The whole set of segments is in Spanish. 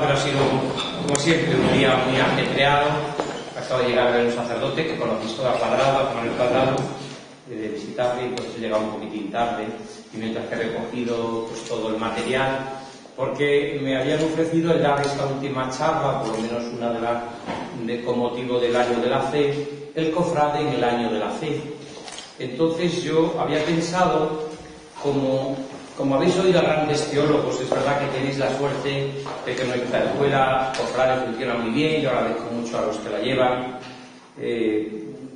pero ha sido, como siempre, un día muy ajetreado. Acabo de llegar a ver un sacerdote que conocéis toda Cuadrado, con el Cuadrado, de visitarle, y pues he llegado un poquitín tarde, y mientras que he recogido pues, todo el material, porque me habían ofrecido el dar esta última charla, por lo menos una de las, con motivo del año de la fe, el cofrade en el año de la fe. Entonces yo había pensado, como habéis oído a grandes teólogos, es verdad que tenéis la suerte de que nuestra escuela cofrade funciona muy bien, yo agradezco mucho a los que la llevan,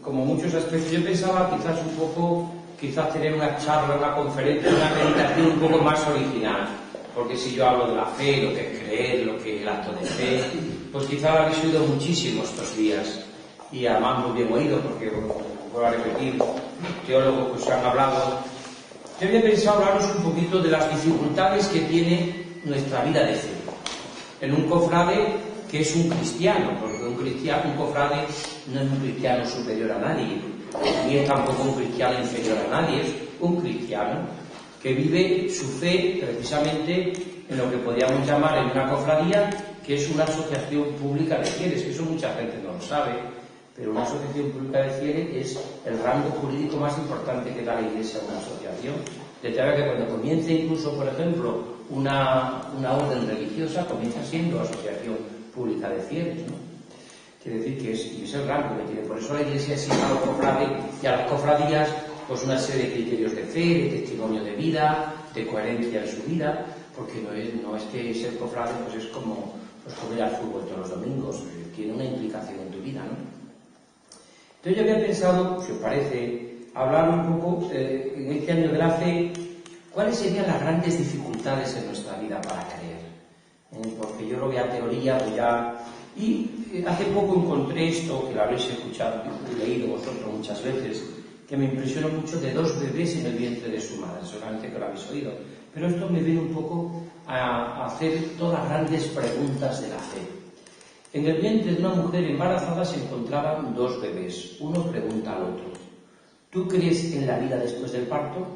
como muchos aspectos. Yo pensaba quizás tener una charla, una conferencia, una meditación un poco más original, porque si yo hablo de la fe, lo que es creer, lo que es el acto de fe, pues quizás lo habéis oído muchísimo estos días, y además muy bien oído, porque, vuelvo a repetir, teólogos pues han hablado. Yo había pensado hablaros un poquito de las dificultades que tiene nuestra vida de fe en un cofrade que es un cristiano, porque un cofrade no es un cristiano superior a nadie, ni es tampoco un cristiano inferior a nadie, es un cristiano que vive su fe precisamente en lo que podríamos llamar en una cofradía, que es una asociación pública de fieles, que eso mucha gente no lo sabe, pero una asociación pública de fieles es el rango jurídico más importante que da la Iglesia a una asociación. De tal que cuando comience incluso, por ejemplo, una orden religiosa, comienza siendo asociación pública de fieles, ¿no? Quiere decir que es el rango que tiene. Por eso la Iglesia exige a los cofrades y a las cofradías pues una serie de criterios de fe, de testimonio de vida, de coherencia en su vida, porque no es que ser cofrade pues es como ir al fútbol todos los domingos, tiene una implicación en tu vida, ¿no? Entonces yo había pensado, si os parece, hablar un poco en este año de la fe, cuáles serían las grandes dificultades en nuestra vida para creer. Porque yo lo veo a teoría, pues ya... Y hace poco encontré esto, que lo habréis escuchado y leído vosotros muchas veces, que me impresionó mucho, de 2 bebés en el vientre de su madre, seguramente que lo habéis oído. Pero esto me viene un poco a hacer todas las grandes preguntas de la fe. En el vientre de una mujer embarazada se encontraban 2 bebés. Uno pregunta al otro: ¿tú crees en la vida después del parto?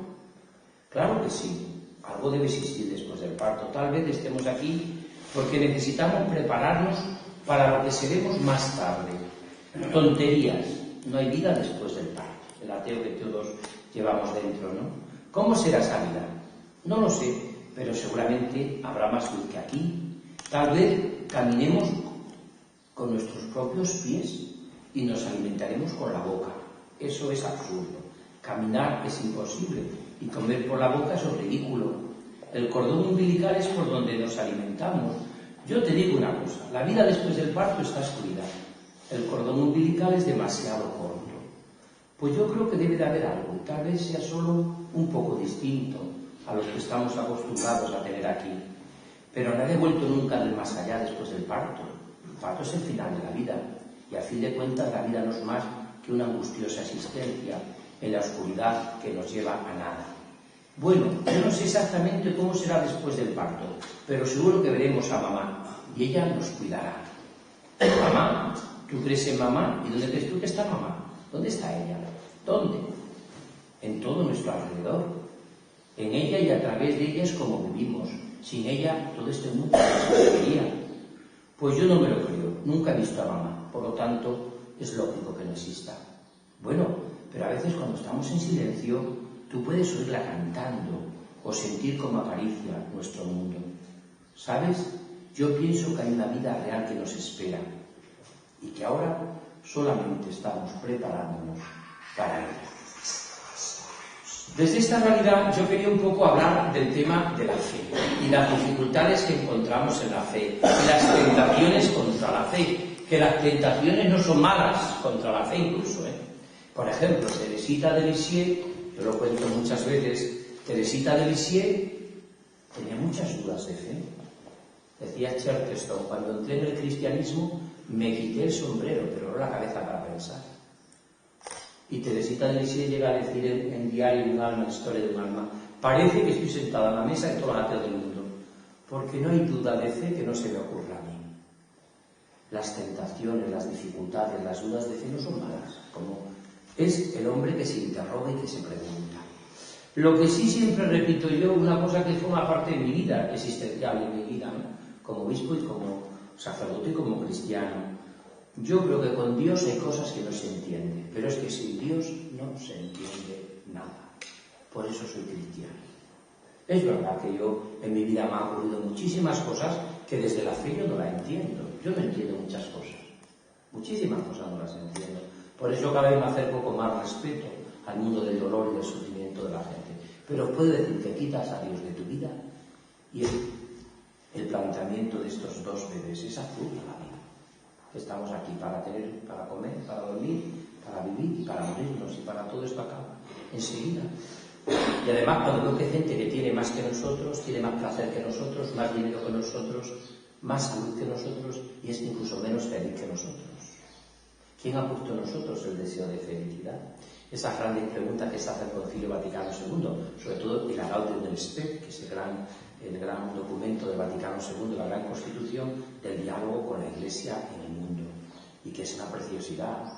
Claro que sí, algo debe existir después del parto. Tal vez estemos aquí porque necesitamos prepararnos para lo que seremos más tarde. Tonterías, no hay vida después del parto. El ateo que todos llevamos dentro, ¿no? ¿Cómo será esa vida? No lo sé, pero seguramente habrá más luz que aquí. Tal vez caminemos con nuestros propios pies y nos alimentaremos con la boca. Eso es absurdo. Caminar es imposible y comer por la boca es ridículo. El cordón umbilical es por donde nos alimentamos. Yo te digo una cosa, la vida después del parto está excluida. El cordón umbilical es demasiado corto. Pues yo creo que debe de haber algo, tal vez sea solo un poco distinto a los que estamos acostumbrados a tener aquí. Pero nadie ha vuelto nunca del más allá después del parto. El parto es el final de la vida, y a fin de cuentas la vida no es más que una angustiosa existencia en la oscuridad que nos lleva a nada. Bueno, yo no sé exactamente cómo será después del parto, pero seguro que veremos a mamá, y ella nos cuidará. ¿Mamá? ¿Tú crees en mamá? ¿Y dónde crees tú que está mamá? ¿Dónde está ella? ¿Dónde? En todo nuestro alrededor. En ella y a través de ella es como vivimos. Sin ella todo este mundo no existiría. Pues yo no me lo creo, nunca he visto a mamá, por lo tanto es lógico que no exista. Bueno, pero a veces cuando estamos en silencio, tú puedes oírla cantando o sentir cómo acaricia nuestro mundo. ¿Sabes? Yo pienso que hay una vida real que nos espera y que ahora solamente estamos preparándonos para ella. Desde esta realidad yo quería un poco hablar del tema de la fe y las dificultades que encontramos en la fe y las tentaciones contra la fe, que las tentaciones no son malas contra la fe incluso, Por ejemplo, Teresita de Lisieux, yo lo cuento muchas veces, Teresita de Lisieux tenía muchas dudas de fe. Decía Chesterton: cuando entré en el cristianismo me quité el sombrero, pero no la cabeza para pensar. Y Teresita de Lisieux llega a decir en Diario de un alma, Historia de un alma: parece que estoy sentada en la mesa de todos los ateos del mundo, porque no hay duda de fe que no se me ocurra a mí. Las tentaciones, las dificultades, las dudas de fe no son malas, como es el hombre que se interroga y que se pregunta. Lo que sí siempre repito yo, una cosa que forma parte de mi vida existencial, en mi vida, ¿no? como obispo y como sacerdote y como cristiano. Yo creo que con Dios hay cosas que no se entienden, pero es que sin Dios no se entiende nada. Por eso soy cristiano. Es verdad que yo en mi vida me han ocurrido muchísimas cosas que desde la fe yo no la entiendo. Yo no entiendo muchas cosas. Muchísimas cosas no las entiendo. Por eso cada vez me acerco con más respeto al mundo del dolor y del sufrimiento de la gente. Pero puedo decir que quitas a Dios de tu vida y el planteamiento de estos dos bebés es azul a la vida. Estamos aquí para tener, para comer, para dormir, para vivir y para morirnos, y para todo esto acaba enseguida. Y además cuando veo que hay gente que tiene más que nosotros, tiene más placer que nosotros, más dinero que nosotros, más salud que nosotros, y es incluso menos feliz que nosotros. ¿Quién ha puesto en nosotros el deseo de felicidad? Esa gran pregunta que se hace el Concilio Vaticano II, sobre todo el Gaudium et Spes, que es el gran documento del Vaticano II, la gran constitución del diálogo con la Iglesia en el mundo, y que es una preciosidad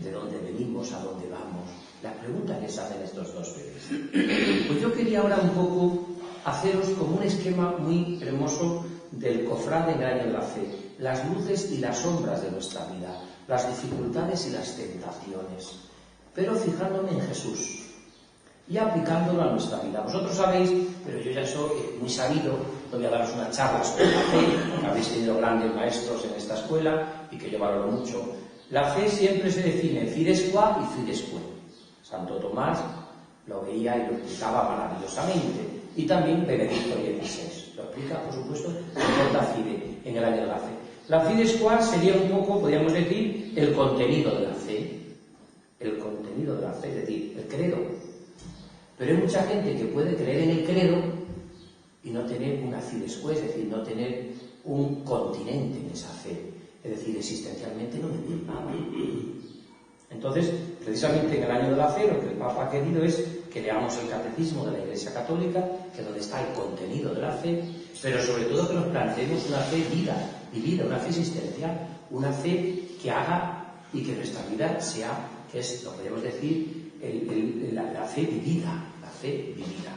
de dónde venimos, a dónde vamos. La pregunta que se hacen estos dos bebés. Pues yo quería ahora un poco haceros como un esquema muy hermoso del cofrade en el año de la fe, las luces y las sombras de nuestra vida, las dificultades y las tentaciones, pero fijándome en Jesús y aplicándolo a nuestra vida. Vosotros sabéis, pero yo ya soy muy sabido, no voy a daros unas charlas sobre la fe, que habéis tenido grandes maestros en esta escuela y que yo valoro mucho. La fe siempre se define fides qua y fides que. Santo Tomás lo veía y lo explicaba maravillosamente, y también Benedicto XVI lo explica, por supuesto, en Porta Fide, en el año de la fe. La fides qua sería un poco, podríamos decir, el contenido de la fe. El contenido de la fe, es decir, el credo. Pero hay mucha gente que puede creer en el credo y no tener una fides qua, es decir, no tener un continente en esa fe. Es decir, existencialmente no vivir nada. Entonces, precisamente en el año de la fe, lo que el Papa ha querido es que leamos el Catecismo de la Iglesia Católica, que es donde está el contenido de la fe, pero sobre todo que nos planteemos una fe vivida, una fe existencial, una fe que haga y que nuestra vida sea, que es, lo podemos decir, la fe vivida, la fe vivida.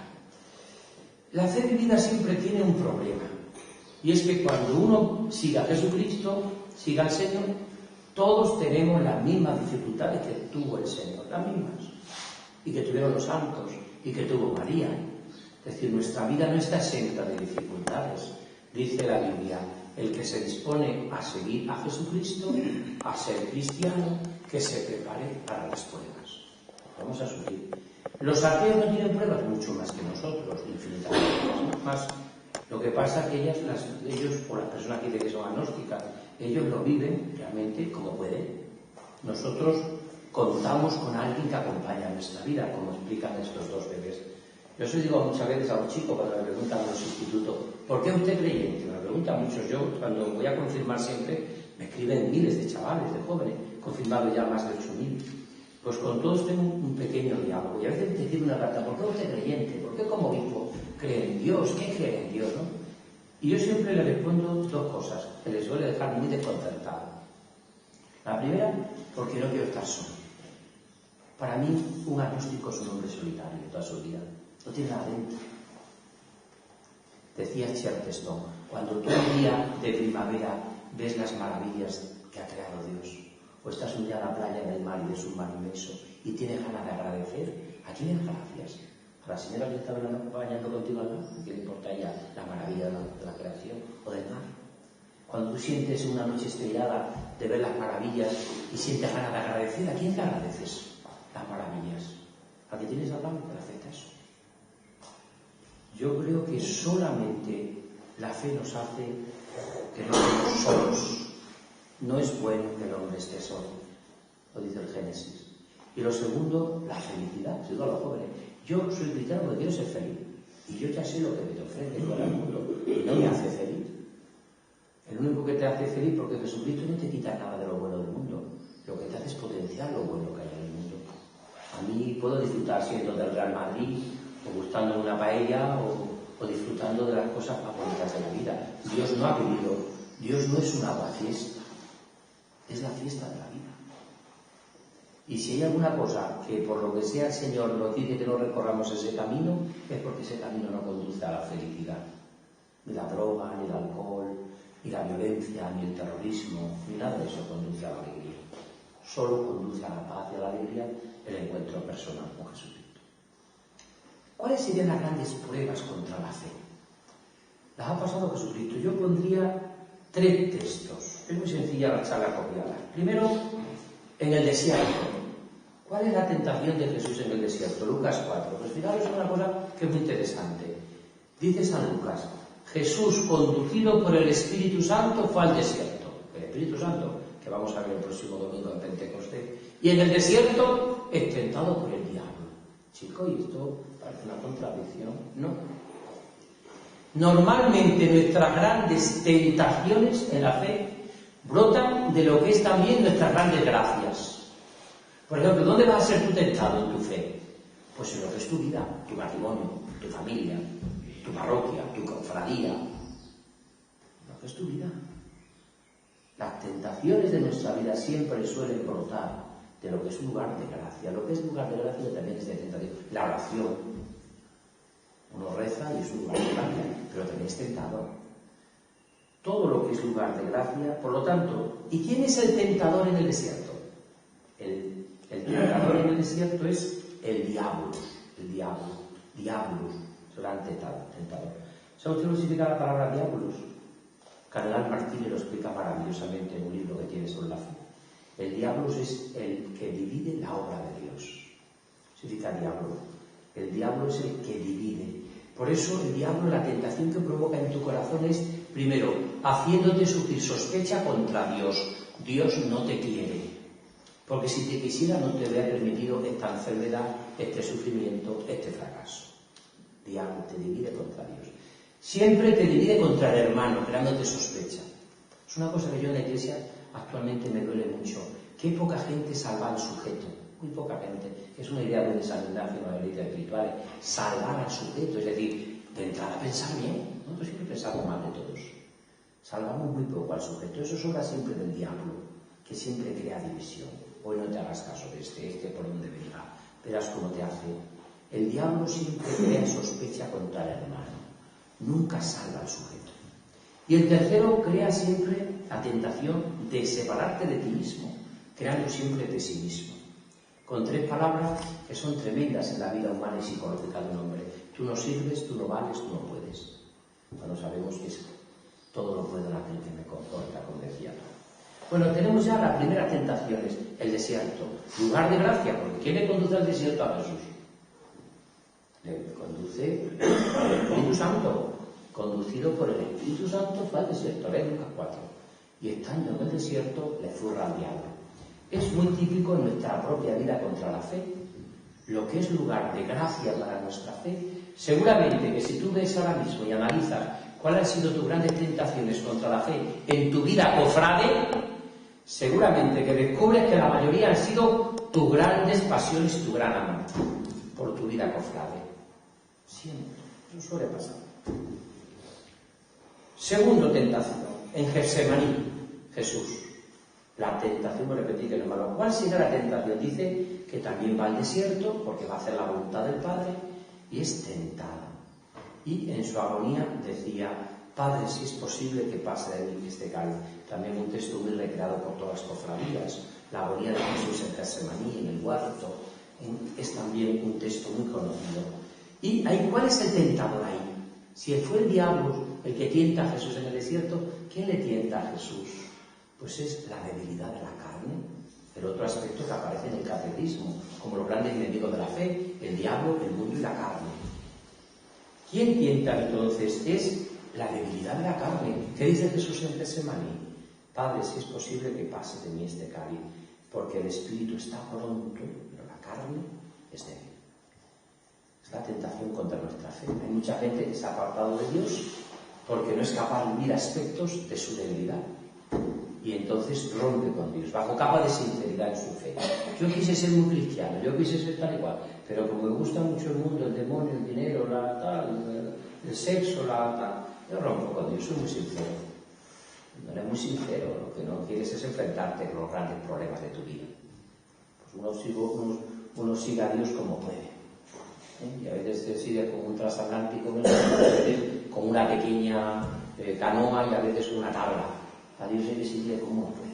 La fe vivida siempre tiene un problema, y es que cuando uno sigue a Jesucristo, sigue al Señor, todos tenemos las mismas dificultades que tuvo el Señor, las mismas, y que tuvieron los santos, y que tuvo María. Es decir, nuestra vida no está exenta de dificultades. Dice la Biblia, el que se dispone a seguir a Jesucristo, a ser cristiano, que se prepare para las pruebas. Vamos a sufrir. Los ateos no tienen pruebas mucho más que nosotros, infinitamente más. Lo que pasa es que ellos, o las personas que dicen que son agnósticas, ellos lo viven realmente como pueden. Nosotros contamos con alguien que acompaña nuestra vida, como explican estos dos bebés. Yo os digo muchas veces a los chicos cuando me preguntan en los institutos, ¿por qué usted creyente? Me preguntan muchos. Yo cuando voy a confirmar siempre, me escriben miles de chavales, de jóvenes, confirmados ya más de 8.000. Pues con todos tengo un pequeño diálogo. Y a veces te decir una rata, ¿por qué usted creyente? ¿Por qué como obispo cree en Dios? ¿Qué cree en Dios, no? Y yo siempre le respondo dos cosas que les suele dejar muy desconcertado. La primera, porque no quiero estar solo. Para mí, un agnóstico es un hombre solitario toda su vida. No tiene nada dentro. Decía Chesterton, cuando tú un día de primavera ves las maravillas que ha creado Dios, o estás un día a la playa en el mar y ves un mar inmenso y tienes ganas de agradecer, ¿a quién le das gracias? A la señora que está bañando contigo al lado, ¿qué le importa a ella la maravilla de la creación o del mar? Cuando tú sientes una noche estrellada de ver las maravillas y sientes ganas de agradecer, ¿a quién te agradeces las maravillas? ¿A que tienes al lado que le afecta eso? Yo creo que solamente la fe nos hace que no estemos solos. No es bueno que el hombre esté solo, lo dice el Génesis. Y lo segundo, la felicidad. Digo a los jóvenes, yo soy cristiano porque quiero ser feliz. Y yo ya sé lo que me te ofrece todo el mundo. Y no me hace feliz. El único que te hace feliz, porque Jesucristo no te quita nada de lo bueno del mundo. Lo que te hace es potenciar lo bueno que hay en el mundo. A mí puedo disfrutar siendo del Real Madrid, o gustándome una paella, o disfrutando de las cosas más bonitas de la vida. Dios no ha venido. Dios no es una aguafiesta. Es la fiesta de la vida. Y si hay alguna cosa que por lo que sea el Señor nos dice que no recorramos ese camino, es porque ese camino no conduce a la felicidad. Ni la droga, ni el alcohol, ni la violencia, ni el terrorismo, ni nada de eso conduce a la alegría. Solo conduce a la paz y a la alegría el encuentro personal con Jesucristo. ¿Cuáles serían las grandes pruebas contra la fe? Las ha pasado Jesucristo. Yo pondría 3 textos. Es muy sencilla la charla copiada. Primero, en el desierto. ¿Cuál es la tentación de Jesús en el desierto? Lucas 4. Pues fijaros en una cosa que es muy interesante. Dice San Lucas: Jesús, conducido por el Espíritu Santo, fue al desierto. El Espíritu Santo, que vamos a ver el próximo domingo en Pentecostés. Y en el desierto es tentado por el diablo. Chico, ¿y esto parece una contradicción? No. Normalmente nuestras grandes tentaciones en la fe brotan de lo que es también nuestras grandes gracias. Por ejemplo, ¿dónde vas a ser tú tentado en tu fe? Pues en lo que es tu vida, tu matrimonio, tu familia, tu parroquia, tu cofradía. Lo que es tu vida. Las tentaciones de nuestra vida siempre suelen brotar de lo que es un lugar de gracia. Lo que es lugar de gracia también es de tentación. La oración. Uno reza y es un lugar de gracia, pero también es tentador. Todo lo que es lugar de gracia, por lo tanto, ¿y quién es el tentador en el desierto? El tentador en el desierto es el diablo. El diablo. Diablos. Será el tentador. ¿Sabe usted lo que significa la palabra diablos? Cardenal Martínez lo explica maravillosamente en un libro que tiene sobre la fe. El diablos es el que divide la obra de Dios. Significa diablo. El diablo es el que divide. Por eso el diablo, la tentación que provoca en tu corazón es, primero, haciéndote sufrir sospecha contra Dios. Dios no te quiere. Porque si te quisiera no te habría permitido esta enfermedad, este sufrimiento, este fracaso. Diablo te divide contra Dios. Siempre te divide contra el hermano, creándote sospecha. Es una cosa que yo en la iglesia actualmente me duele mucho. Que poca gente salva al sujeto. Muy poca gente. Es una idea muy de San Ignacio, una de las espirituales. Salvar al sujeto, es decir, de entrada pensar bien. Nosotros siempre pensamos mal de todos. Salvamos muy poco al sujeto. Eso es obra siempre del diablo, que siempre crea división. Hoy no te hagas caso de este por donde venga. Verás cómo te hace. El diablo siempre crea sospecha contra el hermano. Nunca salva al sujeto. Y el tercero, crea siempre la tentación de separarte de ti mismo, creando siempre de sí mismo. Con 3 palabras que son tremendas en la vida humana y psicológica de un hombre. Tú no sirves, tú no vales, tú no puedes. Bueno, sabemos que es todo lo puedo en aquel que me conforta, como decía. Bueno, tenemos ya las primeras tentaciones. El desierto. Lugar de gracia, porque ¿quién le conduce al desierto a Jesús? Le conduce el Espíritu Santo. Conducido por el Espíritu Santo fue al desierto. Lucas 4. Y estando en el desierto le zurra al diablo. Es muy típico en nuestra propia vida contra la fe. Lo que es lugar de gracia para nuestra fe. Seguramente que si tú ves ahora mismo y analizas cuáles han sido tus grandes tentaciones contra la fe en tu vida cofrade, seguramente que descubres que la mayoría han sido tus grandes pasiones y tu gran amor por tu vida cofrade. Siempre. Eso suele pasar. Segundo tentación, en Getsemaní, Jesús. La tentación, me repetí que no es malo. ¿Cuál será la tentación? Dice que también va al desierto porque va a hacer la voluntad del Padre y es tentado. Y en su agonía decía: Padre, si es posible que pase de mí este cáliz. También un texto muy recreado por todas las cofradías. La agonía de Jesús en Getsemaní, en el huerto, es también un texto muy conocido. ¿Y ahí cuál es el tentador ahí? Si fue el diablo el que tienta a Jesús en el desierto, ¿quién le tienta a Jesús? Pues es la debilidad de la carne. El otro aspecto que aparece en el catecismo, como los grandes enemigos de la fe, el diablo, el mundo y la carne. ¿Quién tienta entonces? Es la debilidad de la carne. ¿Qué dice Jesús en Getsemaní? Padre, si es posible que pase de mí este cáliz, porque el espíritu está pronto, pero la carne es débil. Es la tentación contra nuestra fe. Hay mucha gente que se ha apartado de Dios porque no es capaz de vivir aspectos de su debilidad. Y entonces rompe con Dios, bajo capa de sinceridad en su fe. Yo quise ser muy cristiano, yo quise ser tal igual, pero como me gusta mucho el mundo, el demonio, el dinero, el sexo, yo rompo con Dios, soy muy sincero. No eres muy sincero, lo que no quieres es enfrentarte con los grandes problemas de tu vida. Pues uno sigue a Dios como puede. Y a veces te sirve como un transatlántico, como una pequeña canoa y a veces una tabla. A Dios hay que sirve como uno puede.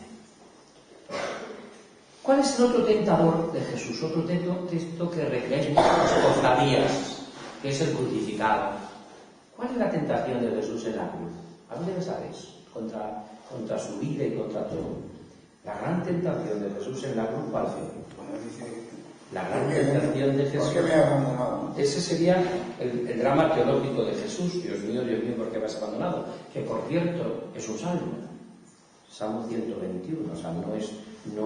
¿Cuál es el otro tentador de Jesús? Otro texto que recreáis muchas cofradías, que es el crucificado. ¿Cuál es la tentación de Jesús en la cruz? ¿A dónde lo sabéis? Contra su vida y contra todo. La gran tentación de Jesús en la cruz, ¿cuál fue? La gran tentación de Jesús. ¿Por qué me has abandonado? Ese sería el drama teológico de Jesús. Dios mío, ¿por qué me has abandonado? Que por cierto es un salmo. Salmo 121, o sea, no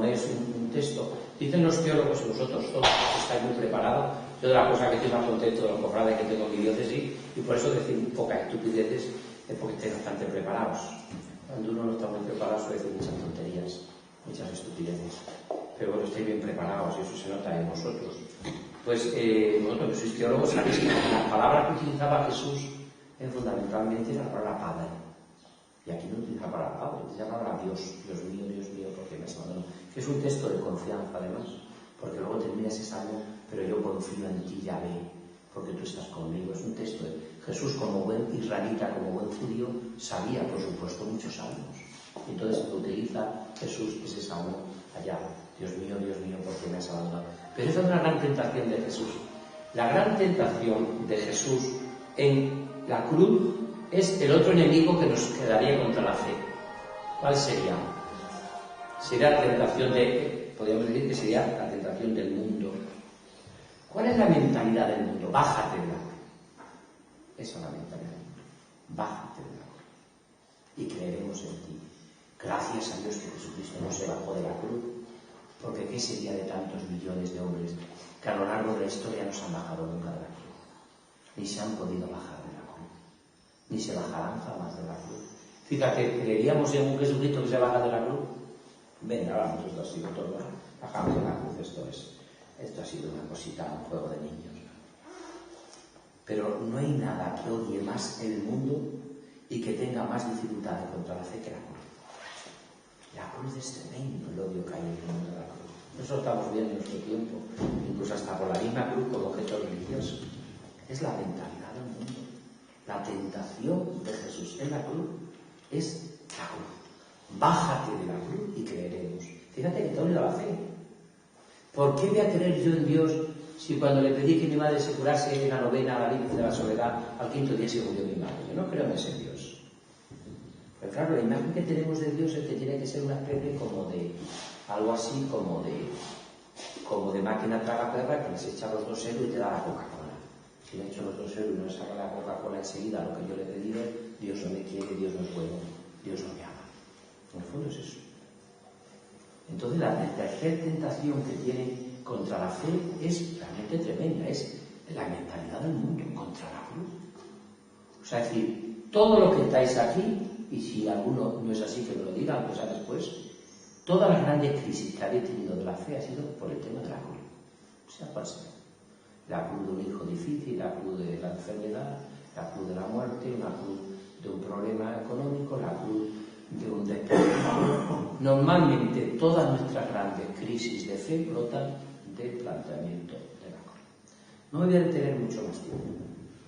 es un texto. Dicen los teólogos, y vosotros todos estáis muy preparados. Yo de la cosa que estoy más contento de los cofrades que tengo en mi diócesis, y por eso decir pocas estupideces es porque estáis bastante preparados. Cuando uno no está muy preparado suele decir muchas tonterías, muchas estupideces. Pero bueno, estáis bien preparados y eso se nota en vosotros. Pues vosotros que sois teólogos sabéis que la palabra que utilizaba Jesús fundamentalmente la palabra Padre. Y aquí no utiliza la palabra Padre, utiliza la palabra Dios. Dios mío, ¿por qué me has abandonado? Que es un texto de confianza además, porque luego termina ese salmo, pero yo confío en ti, Yahvé, porque tú estás conmigo. Es un texto de Jesús, como buen israelita, como buen judío, sabía, por supuesto, muchos salmos. Entonces utiliza Jesús ese salmo allá. Dios mío, ¿por qué me has abandonado? Pero esa es una gran tentación de Jesús. La gran tentación de Jesús en la cruz es el otro enemigo que nos quedaría contra la fe. ¿Cuál sería? Sería la tentación podríamos decir que sería la tentación del mundo. ¿Cuál es la mentalidad del mundo? Bájate de la cruz. Esa es la mentalidad del mundo. Bájate de la cruz. Y creeremos en ti. Gracias a Dios que Jesucristo no se bajó de la cruz. Porque ¿qué sería de tantos millones de hombres que a lo largo de la historia no se han bajado nunca de la cruz? Ni se han podido bajar de la cruz. Ni se bajarán jamás de la cruz. Fíjate, ¿creeríamos en un Jesucristo que se baja de la cruz? Venga, vamos, esto ha sido todo. Bajamos de la cruz, esto ha sido una cosita, un juego de niños. Pero no hay nada que odie más el mundo y que tenga más dificultades contra la fe que la cruz. La cruz es tremendo, el odio que hay en el mundo de la cruz. Eso estamos viendo en nuestro tiempo, incluso hasta por la misma cruz como objeto religioso. Es la mentalidad del mundo. La tentación de Jesús en la cruz es la cruz. Bájate de la cruz y creeremos. Fíjate que te ha unido la fe. ¿Por qué voy a creer yo en Dios si cuando le pedí que mi madre se curase en la novena a la Virgen de la Soledad, al quinto día se murió mi madre? Yo no creo en ese Dios. Pero claro, la imagen que tenemos de Dios es que tiene que ser una especie como de algo así como de máquina tragaperra que les echa los 2 euros y te da la Coca-Cola. Si le echo los 2 euros y no le saca la Coca-Cola enseguida, lo que yo le he pedido, Dios no me quiere, Dios no es bueno, Dios no me ama. En el fondo es eso. Entonces la tercera tentación que tiene contra la fe es realmente tremenda, es la mentalidad del mundo contra la cruz. O sea, es decir, todo lo que estáis aquí, y si alguno no es así que me lo diga, aunque sea después, todas las grandes crisis que habéis tenido de la fe ha sido por el tema de la cruz, sea cual sea. La cruz de un hijo difícil, la cruz de la enfermedad, la cruz de la muerte, la cruz de un problema económico, la cruz de un despojo. Normalmente todas nuestras grandes crisis de fe brotan del planteamiento de la cruz. No me voy a detener mucho más tiempo.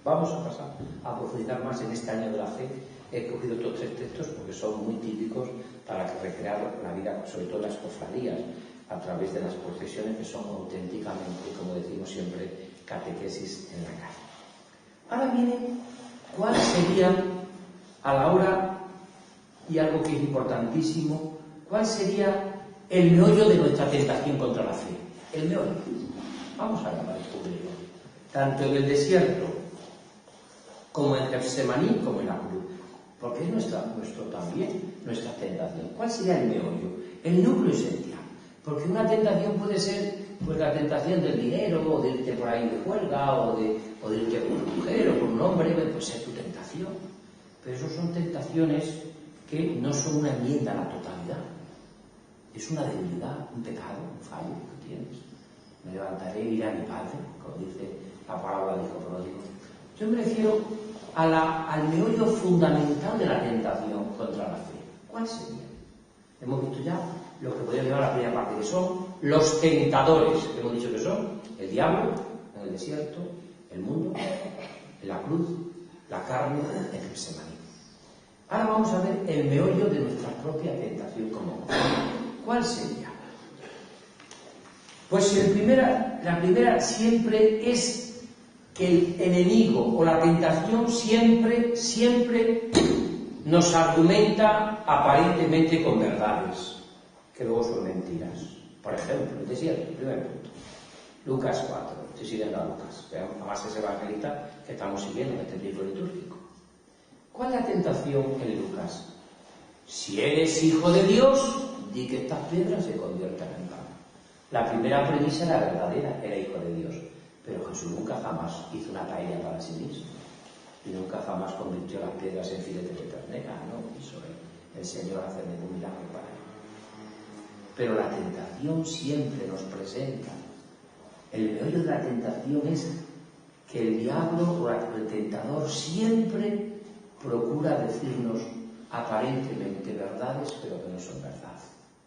Vamos a pasar a profundizar más en este año de la fe. He cogido estos 3 textos porque son muy típicos para recrear la vida, sobre todo las cofradías, a través de las procesiones que son auténticamente, como decimos siempre, catequesis en la calle. Ahora viene cuál sería a la hora, y algo que es importantísimo, cuál sería el meollo de nuestra tentación contra la fe. El meollo. Vamos a descubrirlo. Tanto en el desierto, como en Getsemaní, como en la cruz. Porque es nuestro también, nuestra tentación. ¿Cuál sería el meollo? El núcleo esencial. Porque una tentación puede ser pues la tentación del dinero, o de irte por ahí de huelga, o de irte con una mujer o con un hombre, puede ser tu tentación. Pero eso son tentaciones que no son una enmienda a la totalidad. Es una debilidad, un pecado, un fallo que tienes. Me levantaré y iré a mi padre, como dice la parábola del hijo pródigo. Yo me refiero al meollo fundamental de la tentación contra la fe. ¿Cuál sería? Hemos visto ya lo que podría llevar a la primera parte, que son los tentadores, que hemos dicho que son el diablo en el desierto, El mundo, en la cruz, la carne, en Getsemaní. Ahora vamos a ver el meollo de nuestra propia tentación como hombre. ¿Cuál sería? Pues la primera siempre es que el enemigo o la tentación siempre nos argumenta aparentemente con verdades, que luego son mentiras. Por ejemplo, el desierto, primer punto. Lucas 4, estoy siguiendo a Lucas, además es evangelista que estamos siguiendo en este libro litúrgico. ¿Cuál es la tentación en Lucas? Si eres hijo de Dios, di que estas piedras se conviertan en pan. La primera premisa era verdadera, era hijo de Dios, pero Jesús nunca jamás hizo una paella para sí mismo y nunca jamás convirtió las piedras en filetes de ternera, no quiso el Señor hacer ningún milagro para él. Pero la tentación siempre nos presenta, el meollo de la tentación es que el diablo o el tentador siempre procura decirnos aparentemente verdades, pero que no son verdad.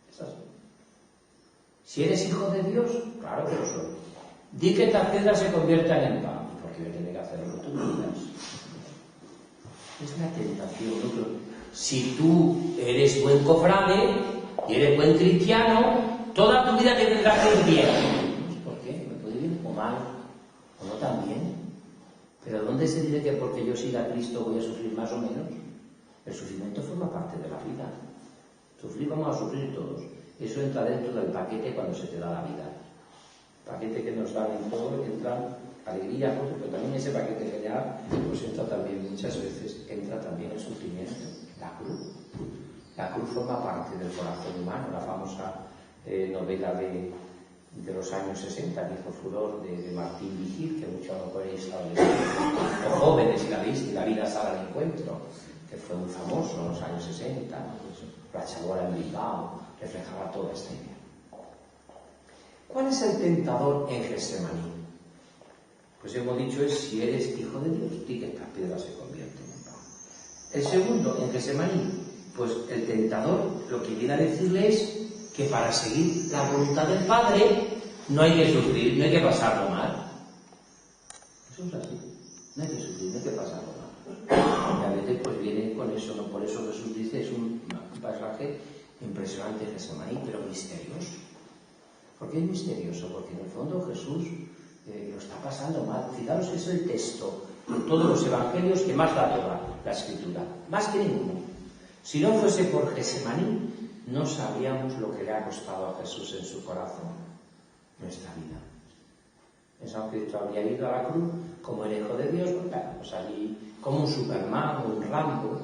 ¿Es así? Si eres hijo de Dios, claro que lo soy. Di que estas piedras se conviertan en pan, porque yo tengo que hacerlo tú mismas. Es la tentación, ¿no? Si tú eres buen cofrade y eres buen cristiano, toda tu vida te tendrá que ir bien. ¿Por qué? ¿Me puede ir o mal? ¿O no tan bien? ¿Pero dónde se dice que porque yo siga a Cristo voy a sufrir más o menos? El sufrimiento forma parte de la vida. Sufrir vamos a sufrir todos. Eso entra dentro del paquete cuando se te da la vida. Paquete que nos dan en todo, entra alegría, pero también ese paquete general, pues entra también muchas veces, entra también el sufrimiento, la cruz. La cruz forma parte del corazón humano, la famosa novela de los años 60, que hizo furor de Martín Vigil, que muchos lo podéis saber, o jóvenes, y la viste, La vida sale al encuentro, que fue muy famoso en los años 60, pues, la chabola en Bilbao, reflejaba toda esta idea. ¿Cuál es el tentador en Getsemaní? Pues hemos dicho es si eres hijo de Dios, di que estas piedras se convierten en pan. El segundo, en Getsemaní, pues el tentador lo que viene a decirle es que para seguir la voluntad del Padre no hay que sufrir, no hay que pasarlo mal. Eso es así, no hay que sufrir, no hay que pasarlo mal. Y a veces pues viene con eso, ¿no? Por eso Jesús dice, es un pasaje impresionante en Getsemaní, pero misterioso. ¿Por qué es misterioso? Porque en el fondo Jesús lo está pasando mal. Fijaros que es el texto de todos los evangelios que más da toda la Escritura, más que ninguno. Si no fuese por Getsemaní, no sabríamos lo que le ha costado a Jesús en su corazón, nuestra vida. Pensamos que Cristo habría ido a la cruz como el Hijo de Dios, pues allí como un Superman o un Rambo,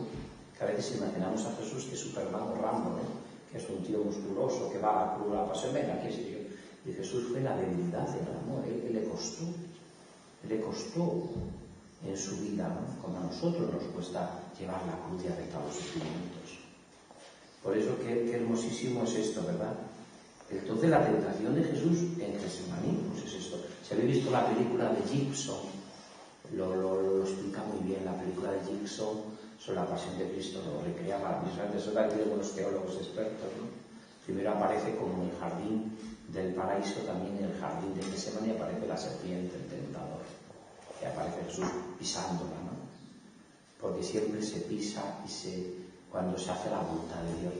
que a veces imaginamos a Jesús que es Superman o Rambo, ¿no? Que es un tío musculoso que va a la cruz a la pasemera, qué sé yo. Y Jesús fue la debilidad del amor, él le costó en su vida, ¿no? Como a nosotros nos cuesta llevar la cruz y aceptar los sufrimientos. Por eso qué hermosísimo es esto, ¿verdad? Entonces la tentación de Jesús en Getsemaní, pues es esto. Si habéis visto la película de Gibson, lo explica muy bien. La película de Gibson sobre la pasión de Cristo lo recrea maravillosamente. Eso también tienen unos teólogos expertos, ¿no? Primero aparece como en el jardín del paraíso, también en el jardín de Getsemaní aparece la serpiente, el tentador, que aparece Jesús pisándola, ¿no? Porque siempre se pisa cuando se hace la voluntad de Dios.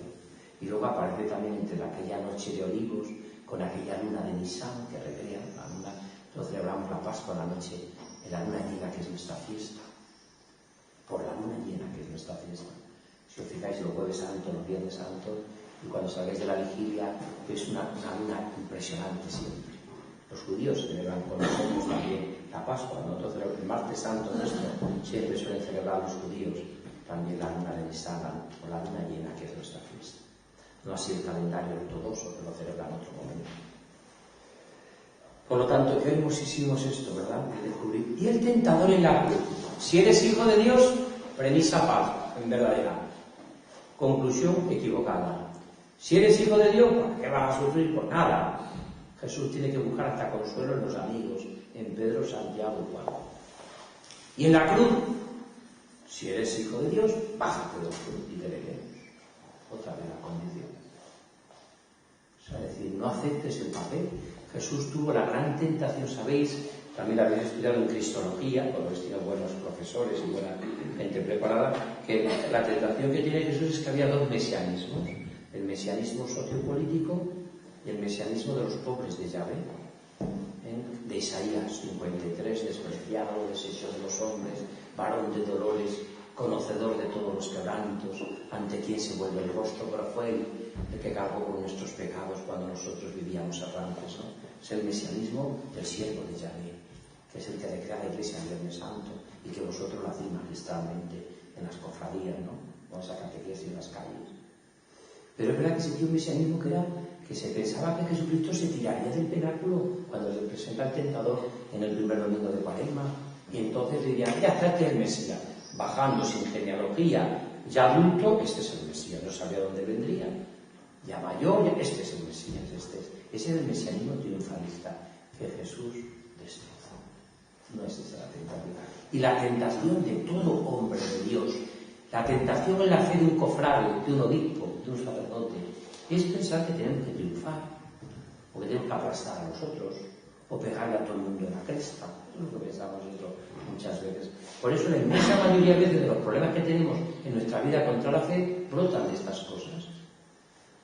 Y luego aparece también entre aquella noche de olivos, con aquella luna de Nisan que recrea la luna. Nosotros celebramos la Pascua la noche en la luna llena, que es nuestra fiesta. Por la luna llena, que es nuestra fiesta. Si os fijáis, los jueves santos, los viernes santos, y cuando salgáis de la vigilia, es una luna impresionante siempre. Los judíos celebran con nosotros también la Pascua. Nosotros el martes santo nuestro siempre suelen celebrar los judíos también la luna de Nisan, o la luna llena, que es nuestra fiesta. No así el calendario ortodoxo, que lo celebra en otro momento. Por lo tanto, qué hermosísimo es esto, ¿verdad? De descubrir. Y el tentador en la cruz. Si eres hijo de Dios, premisa paz, en verdadera. Conclusión equivocada. Si eres hijo de Dios, ¿para qué vas a sufrir? Pues nada. Jesús tiene que buscar hasta consuelo en los amigos, en Pedro, Santiago y Juan. Y en la cruz, si eres hijo de Dios, bájate de la cruz y te veremos. Otra vez la condición. O sea, es decir, no aceptes el papel. Jesús tuvo la gran tentación, ¿sabéis? también habéis estudiado en Cristología, porque habéis tenido buenos profesores y buena gente preparada, que la tentación que tiene Jesús es que había dos mesianismos, el mesianismo sociopolítico y el mesianismo de los pobres de Yahvé, de Isaías 53, despreciado, desecho de los hombres, varón de dolores, conocedor de todos los quebrantos, ante quien se vuelve el rostro, pero fue él el que cargó con nuestros pecados cuando nosotros vivíamos errantes, ¿no? Es el mesianismo del siervo de Yahvé, que es el que le crea la Iglesia en Viernes Santo y que vosotros lo hacéis magistralmente en las cofradías, ¿no? Con esa catequesis en las calles. Pero es verdad que existía un mesianismo que se pensaba que Jesucristo se tiraría del penáculo cuando se presenta el tentador en el primer domingo de Cuaresma, y entonces dirían, ya está, que es el Mesías, bajando sin genealogía, ya adulto, este es el Mesías, no sabía dónde vendría, ya mayor, este es el Mesías, ese es el mesianismo triunfalista que Jesús destrozó. No es esa la tentación. Y la tentación de todo hombre de Dios, la tentación en la fe de un cofrade, de un obispo, de un sacerdote, es pensar que tenemos que triunfar, o que tenemos que aplastar a los otros, o pegarle a todo el mundo en la cresta. Eso es lo que pensamos nosotros muchas veces. Por eso la inmensa mayoría de veces de los problemas que tenemos en nuestra vida contra la fe brotan de estas cosas.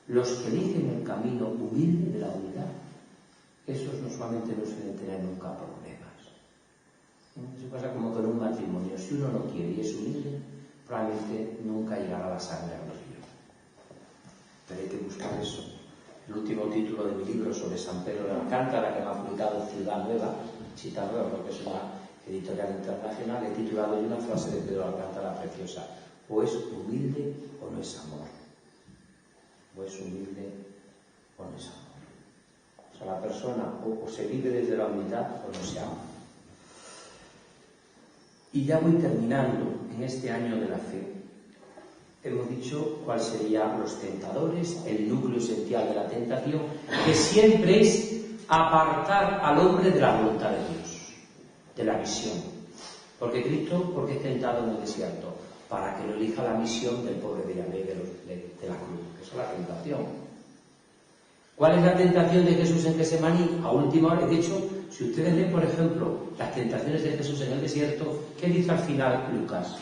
Los que eligen el camino humilde de la humildad, esos no solamente no suelen tener nunca problemas. Eso pasa como con un matrimonio. Si uno no quiere y es humilde, probablemente nunca llegará a la sangre a los Dios. Pero hay que buscar eso. El último título de mi libro sobre San Pedro de Alcántara, que me ha publicado Ciudad Nueva, Ciudad Nueva, porque es una editorial internacional, he titulado una frase de Pedro de Alcántara preciosa: o es humilde o no es amor. O es humilde o no es amor. O sea, la persona o se vive desde la humildad o no se ama. Y ya voy terminando en este año de la fe. Hemos dicho cuáles serían los tentadores, el núcleo esencial de la tentación, que siempre es apartar al hombre de la voluntad de Dios, de la misión. Porque Cristo, ¿por qué es tentado en el desierto? Para que lo elija la misión del pobre de Yahvé de la cruz, que es la tentación. ¿Cuál es la tentación de Jesús en Getsemaní? A última hora, de hecho, si ustedes leen, por ejemplo, las tentaciones de Jesús en el desierto, ¿qué dice al final Lucas?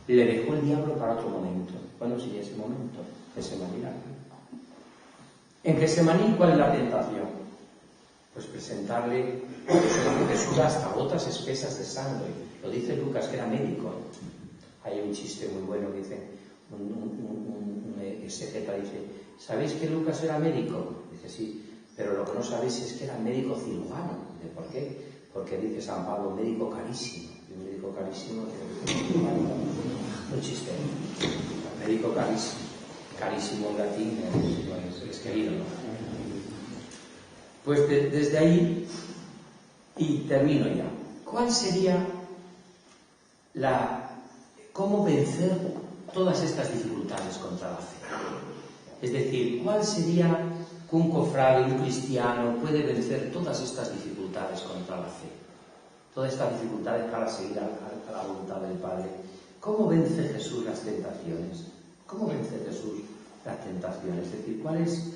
Le dejó el diablo para otro momento. ¿Cuándo sería ese momento? Getsemaní. En Getsemaní, ¿cuál es la tentación? Pues presentarle a Jesús hasta gotas espesas de sangre. Lo dice Lucas, que era médico. Hay un chiste muy bueno que dice, un exegeta dice, ¿sabéis que Lucas era médico? Dice, sí, pero lo que no sabéis es que era médico cirujano. Dice, ¿por qué? Porque dice San Pablo, médico carísimo. Y un médico carísimo, un chiste. Médico carísimo en latín, es querido, ¿no? Pues desde ahí, y termino ya. ¿Cuál sería cómo vencer todas estas dificultades contra la fe? Es decir, ¿cuál sería que un cofrade, un cristiano, puede vencer todas estas dificultades contra la fe? Todas estas dificultades para seguir a la voluntad del Padre. ¿Cómo vence Jesús las tentaciones? ¿Cómo vence Jesús las tentaciones? Es decir, ¿cuál es?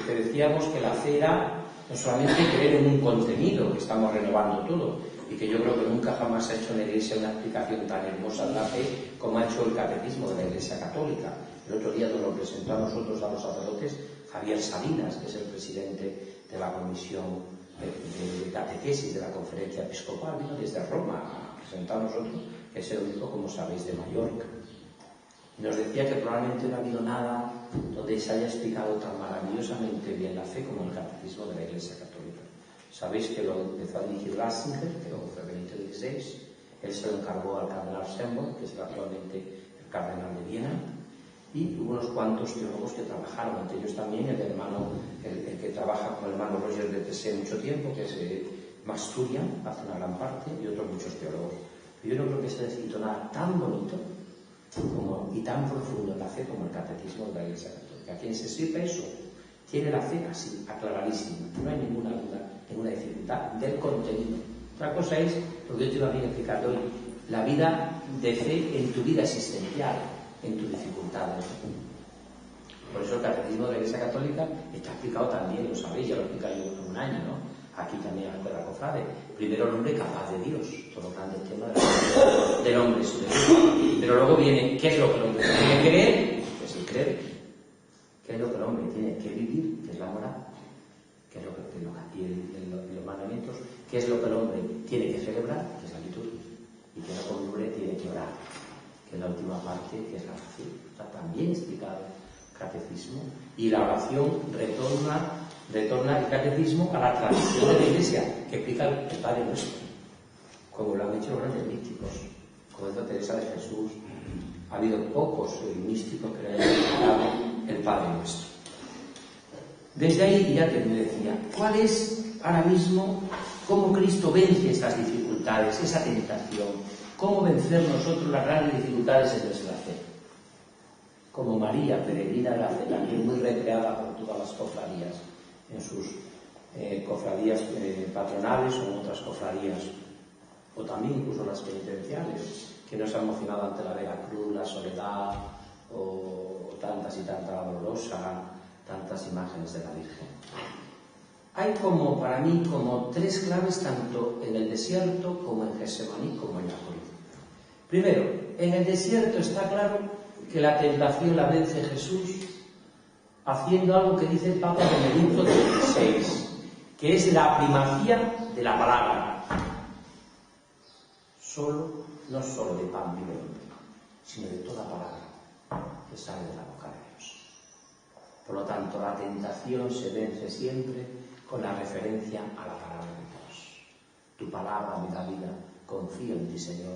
Te decíamos que la fe era no solamente creer en un contenido, que estamos renovando todo, y que yo creo que nunca jamás se ha hecho en la Iglesia una explicación tan hermosa de la fe como ha hecho el Catecismo de la Iglesia Católica. El otro día nos lo presentó a nosotros, a los sacerdotes, Javier Salinas, que es el presidente de la Comisión de Catequesis de la Conferencia Episcopal, vino desde Roma a presentar a nosotros, que es el único, como sabéis, de Mallorca. Y nos decía que probablemente no ha habido nada donde se haya explicado tan maravillosamente bien la fe como el Catecismo de la Iglesia Católica. Sabéis que lo empezó a dirigir Ratzinger, que fue Benito XVI, él se lo encargó al cardenal Schönborn, que es actualmente el cardenal de Viena, y hubo unos cuantos teólogos que trabajaron, entre ellos también el que trabaja con el hermano Roger de Tessé mucho tiempo, que es Masturian, hace una gran parte, y otros muchos teólogos. Yo no creo que se haya escrito nada tan bonito y tan profundo en la fe como el Catecismo de la Iglesia Católica. Quien se sirve eso tiene la fe así, aclaradísima, no hay ninguna duda, ninguna dificultad del contenido. Otra cosa es lo que yo te iba a explicar hoy, la vida de fe en tu vida existencial, en tus dificultades. Por eso el Catecismo de la Iglesia Católica está explicado también, lo sabéis, ya lo explica yo en un año, ¿no? Aquí también ante la cofrade. Primero el hombre capaz de Dios, todo el grande tema del hombre. Pero luego viene, ¿qué es lo que el hombre tiene que creer? Pues el creer. ¿Qué es lo que el hombre tiene que vivir? Que es la moral. ¿Qué es lo que aquí en los mandamientos? ¿Qué es lo que el hombre tiene que celebrar? Que es la liturgia. Y que el hombre tiene que orar, que es la última parte, que es la oración. O sea, también explicado el catecismo. Y la oración retorna el catecismo a la tradición de la Iglesia, que explica el Padre Nuestro, como lo han hecho los grandes místicos, como hizo Teresa de Jesús. Ha habido pocos místicos que le hayan explicado el Padre Nuestro. Desde ahí ya te decía, ¿cuál es ahora mismo cómo Cristo vence estas dificultades, esa tentación? ¿Cómo vencer nosotros las grandes dificultades en nuestra fe? Como María, peregrina de la fe, también muy recreada por todas las cofradías, en sus cofradías patronales o en otras cofradías, o también incluso las penitenciales, que nos han emocionado ante la Vega Cruz, la soledad, o tantas y tanta dolorosa, tantas imágenes de la Virgen. Hay como, para mí, como tres claves tanto en el desierto como en Getsemaní como en la cruz. Primero, en el desierto está claro que la tentación la vence Jesús haciendo algo que dice el Papa Benedicto XVI, que es la primacía de la palabra. No solo de pan vive el hombre, sino de toda palabra que sale de la boca de Dios. Por lo tanto, la tentación se vence siempre con la referencia a la palabra de Dios. Tu palabra me da vida, confío en ti, Señor.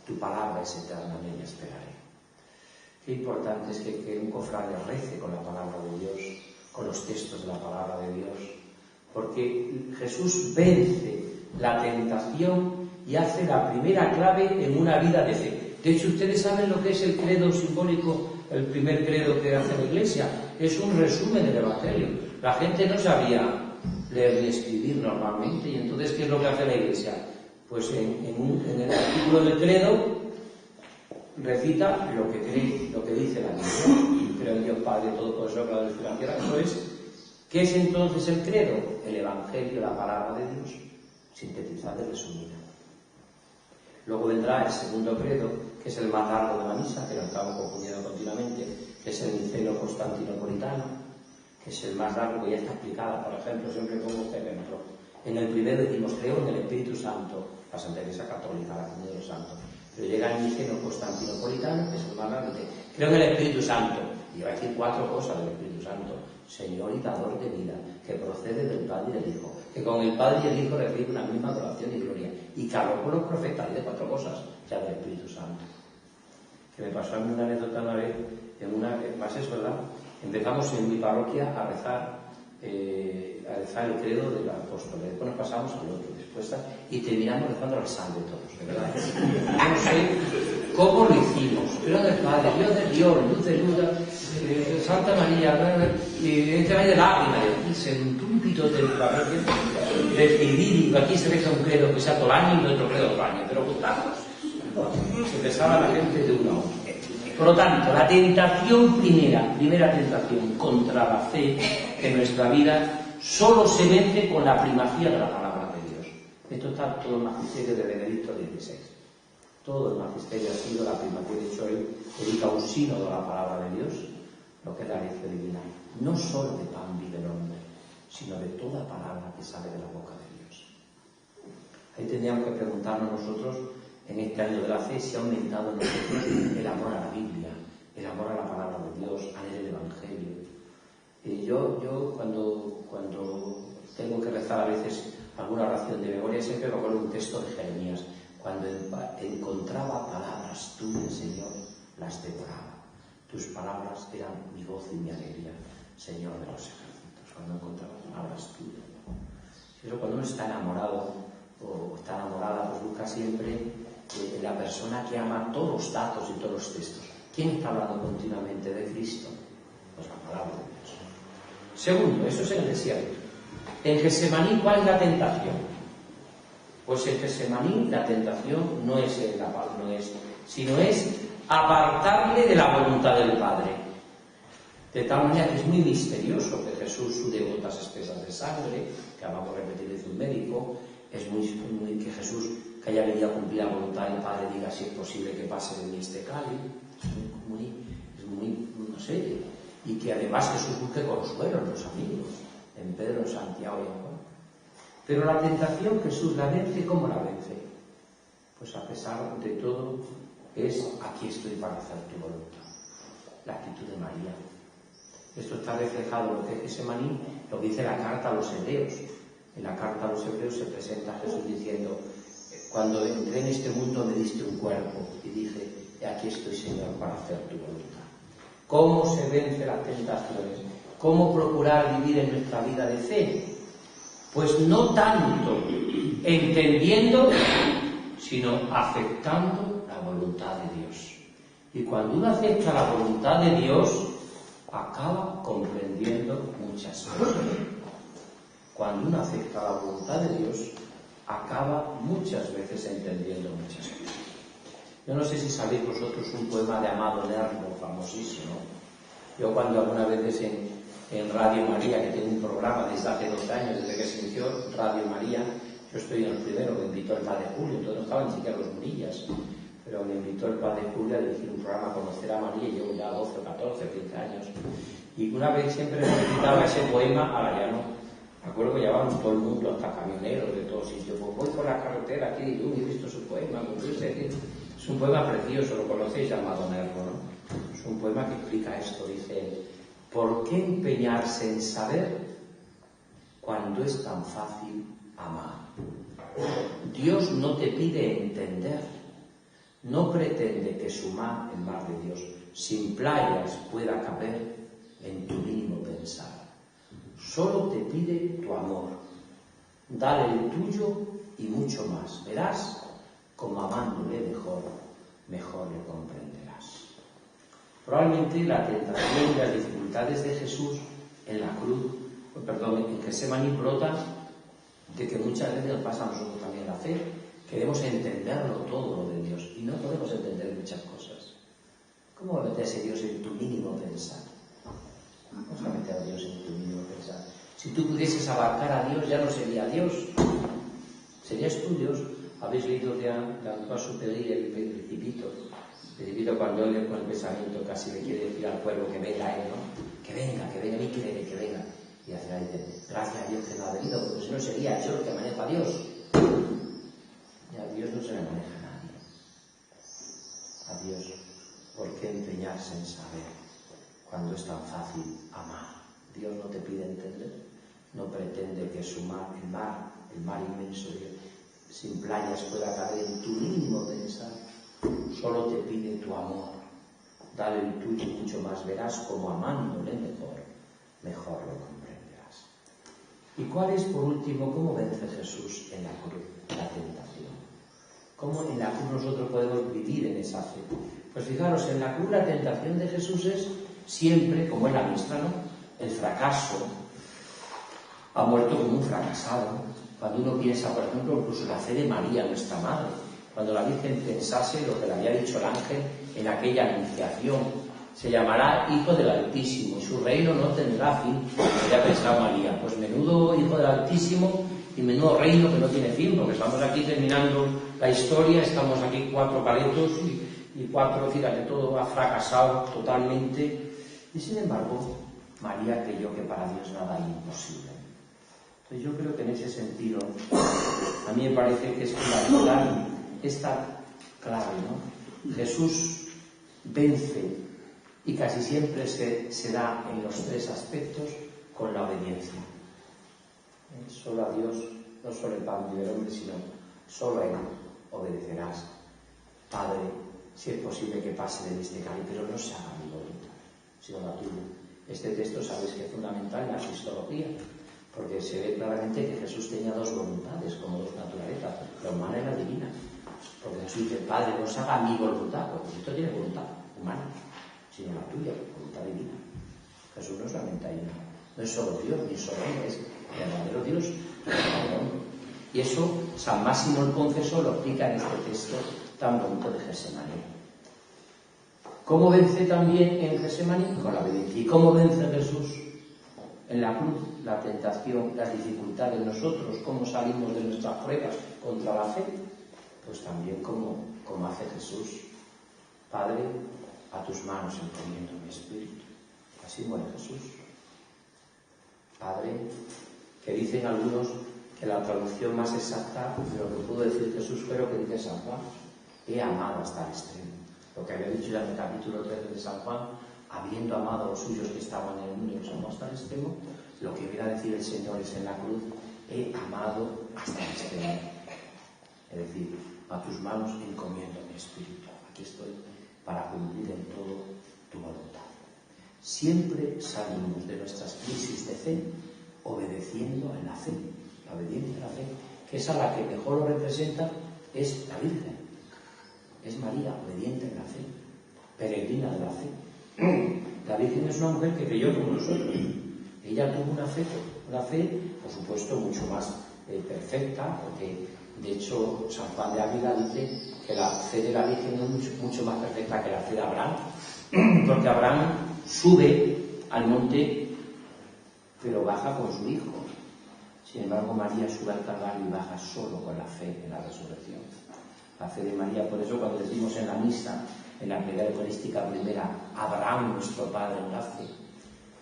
Tu palabra es eterna, en ella esperaré. Qué importante es que un cofrade rece con la palabra de Dios, con los textos de la palabra de Dios, porque Jesús vence la tentación y hace la primera clave en una vida de fe. De hecho, ustedes saben lo que es el credo simbólico, el primer credo que hace la Iglesia. Es un resumen del Evangelio. La gente no sabía leer ni escribir normalmente, y entonces, ¿qué es lo que hace la Iglesia? Pues en el artículo del credo recita lo que cree, lo que dice la Biblia. Creo en Dios Padre Todopoderoso, Creador de la tierra. Eso es. ¿Qué es entonces el credo? El Evangelio, la palabra de Dios, sintetizada y resumida. Luego vendrá el segundo credo, que es el más largo de la misa, que lo estamos confundiendo continuamente, que es el niceno constantinopolitano, que es el más largo, que ya está explicada. Por ejemplo, siempre pongo este ejemplo. En el primero decimos, creo en el Espíritu Santo, la Santa Iglesia Católica, la Comunión de los Santos. Pero llega el niceno constantinopolitano, que es el más largo, que creo en el Espíritu Santo. Y va a decir 4 cosas del Espíritu Santo. Señor y dador de vida, que procede del Padre y del Hijo, que con el Padre y el Hijo recibe una misma adoración y gloria, y que habló con los profetas, y de 4 cosas, ya del Espíritu Santo. Que me pasó a mí una anécdota una vez, más es verdad, empezamos en mi parroquia a rezar el credo del apóstol, después nos pasamos al otro, después y terminamos rezando al salve todos, de verdad. Yo no sé cómo lo hicimos, pero del Padre, Dios de Dios, luz de luz, Santa María, y este valle de lágrimas, y se sentó un pito de parroquia, decidir, y aquí se reza un credo que sea todo el año y otro credo todo el año, pero juntados. Se pesaba la gente de uno a otro. Por lo tanto, la tentación primera tentación contra la fe en nuestra vida, solo se vence con la primacía de la palabra de Dios. Esto está todo el magisterio de Benedicto XVI. Todo el magisterio ha sido la primacía. De hecho, él dedica un sínodo a la palabra de Dios, lo que es la lección divina. No solo de pan vive el hombre, sino de toda palabra que sale de la boca de Dios. Ahí tendríamos que preguntarnos nosotros, en este año de la fe, se ha aumentado en nosotros el amor a la Biblia, el amor a la palabra de Dios, a leer el Evangelio. Yo cuando tengo que rezar a veces alguna oración de memoria, siempre me acuerdo de un texto de Jeremías. Cuando encontraba palabras tuyas, Señor, las devoraba. Tus palabras eran mi gozo y mi alegría, Señor de los ejércitos. Cuando encontraba palabras tuyas. Pero cuando uno está enamorado o está enamorada, pues busca siempre la persona que ama todos los datos y todos los textos. ¿Quién está hablando continuamente de Cristo? Pues la palabra de Dios. Segundo, eso es en el desierto. En Getsemaní, ¿cuál es la tentación? Pues en Getsemaní la tentación no es sino es apartarle de la voluntad del Padre. De tal manera que es muy misterioso que Jesús sude gotas espesas de sangre, que vamos a repetir desde un medio, tiempo, es muy que Jesús, que haya venido a cumplir la voluntad del Padre, diga si es posible que pase de mí este cáliz. Es muy, no sé, y que además Jesús busque consuelo en los amigos, en Pedro, en Santiago y en Juan. Pero la tentación Jesús la vence. ¿Cómo la vence? Pues a pesar de todo es: aquí estoy para hacer tu voluntad. La actitud de María. Esto está reflejado en lo que es Getsemaní, lo que dice la carta a los hebreos. En la carta a los hebreos se presenta a Jesús diciendo: cuando entré en este mundo me diste un cuerpo, y dije: aquí estoy, Señor, para hacer tu voluntad. ¿Cómo se vence las tentaciones? ¿Cómo procurar vivir en nuestra vida de fe? Pues no tanto entendiendo, sino aceptando la voluntad de Dios. Y cuando uno acepta la voluntad de Dios, acaba comprendiendo muchas cosas. Cuando uno acepta la voluntad de Dios, acaba muchas veces entendiendo muchas cosas. Yo no sé si sabéis vosotros un poema de Amado Nervo, famosísimo. Yo cuando algunas veces en Radio María, que tiene un programa desde hace 2 años, desde que se inició Radio María, yo estoy en el primero, me invitó el Padre Julio, entonces no estaban ni siquiera los Murillas, pero me invitó el Padre Julio a dirigir un programa Conocer a María, y llevo ya 12, 14, 15 años. Y una vez siempre me recitaba ese poema, ahora ya no. Me acuerdo que llevábamos todo el mundo, hasta camioneros de todos sitios. Pues voy por la carretera aquí y he visto su poema. Es un poema precioso, lo conocéis, llamado Nervo, ¿no? Es un poema que explica esto. Dice: ¿por qué empeñarse en saber cuando es tan fácil amar? Dios no te pide entender, no pretende que su mar, el mar de Dios, sin playas pueda caber en tu mínimo pensar. Solo te pide tu amor. Dale el tuyo y mucho más. Verás como amándole mejor le comprenderás. Probablemente la tentación y las dificultades de Jesús en la cruz, en Getsemaní, brotan de que muchas veces nos pasa a nosotros también en la fe. Queremos entenderlo todo lo de Dios y no podemos entender muchas cosas. ¿Cómo va a meterse Dios en tu mínimo pensar? Vamos a meter a Dios en tu mínimo pensar. Si tú pudieses abarcar a Dios, ya no sería Dios, serías tú Dios. Habéis leído de Antoine Superi, el Principito. El Principito, cuando él con el pensamiento casi le quiere decir al pueblo que venga a él, ¿no? Que venga, a mí que venga. Y al final dice: gracias a Dios que no ha venido, porque si no sería yo el que maneja a Dios. Y a Dios no se le maneja a nadie. A Dios, ¿por qué empeñarse en saber cuando es tan fácil amar? Dios no te pide entender, no pretende que su mar, el mar inmenso sin playas pueda caber en tu mínimo pensar. Solo te pide tu amor. Dale el tuyo y mucho más, verás como amándole mejor lo comprenderás. ¿Y cuál es, por último, cómo vence Jesús en la cruz la tentación? ¿Cómo en la cruz nosotros podemos vivir en esa fe? Pues fijaros, en la cruz la tentación de Jesús es siempre, como en la nuestra, ¿no? El fracaso. Ha muerto como un fracasado. Cuando uno piensa, por ejemplo, incluso la fe de María, nuestra madre, cuando la Virgen pensase lo que le había dicho el ángel en aquella anunciación: se llamará Hijo del Altísimo, su reino no tendrá fin. Ya pensaba María, pues menudo Hijo del Altísimo y menudo reino que no tiene fin, porque estamos aquí terminando la historia, estamos aquí 4 paletos y 4, fíjate, todo ha fracasado totalmente. Y sin embargo, María creyó que para Dios nada es imposible. Entonces yo creo que en ese sentido, a mí me parece que es fundamental esta clave, ¿no? Jesús vence, y casi siempre se da en los 3 aspectos, con la obediencia. Solo a Dios, no solo el pan vive el hombre, sino solo a Él obedecerás. Padre, si es posible que pase de mí este cáliz, pero no se haga mi voluntad, sino la tuya. Este texto sabéis que es fundamental en la cristología, porque se ve claramente que Jesús tenía 2 voluntades, como 2 naturalezas, la humana y la divina. Porque Jesús dice: Padre, no se haga mi voluntad, porque Cristo tiene voluntad humana, sino la tuya, voluntad divina. Jesús no solamente hay una, no es solo Dios, ni solo hombre, es el verdadero Dios, el verdadero hombre. Y eso San Máximo el Confesor lo explica en este texto tan bonito de Getsemaní. ¿Cómo vence también en Getsemaní? Con la obediencia. ¿Y cómo vence Jesús? en la cruz, la tentación, las dificultades, nosotros, cómo salimos de nuestras pruebas contra la fe, pues también como hace Jesús. Padre, a tus manos encomiendo mi espíritu. Así muere Jesús. Padre, que dicen algunos que la traducción más exacta de lo que pudo decir Jesús fue lo que dice San Juan: he amado hasta el extremo. Lo que había dicho ya en el capítulo 13 de San Juan, habiendo amado a los suyos que estaban en el mundo y los amó hasta el extremo, lo que viene a decir el Señor es en la cruz: he amado hasta el extremo. Es decir, a tus manos encomiendo mi espíritu. Aquí estoy para cumplir en todo tu voluntad. Siempre salimos de nuestras crisis de fe obedeciendo en la fe. La obediencia a la fe, que es a la que mejor lo representa, es la Virgen. Es María, obediente en la fe, peregrina de la fe. La Virgen es una mujer que creyó como nosotros. Ella tuvo una fe, por supuesto, mucho más perfecta, porque de hecho San Juan de Ávila dice que la fe de la Virgen es mucho más perfecta que la fe de Abraham, porque Abraham sube al monte, pero baja con su hijo. Sin embargo, María sube al Calvario y baja solo con la fe en la resurrección. La fe de María, por eso cuando decimos en la misa, en la plegaria eucarística primera, Abraham nuestro Padre en la fe,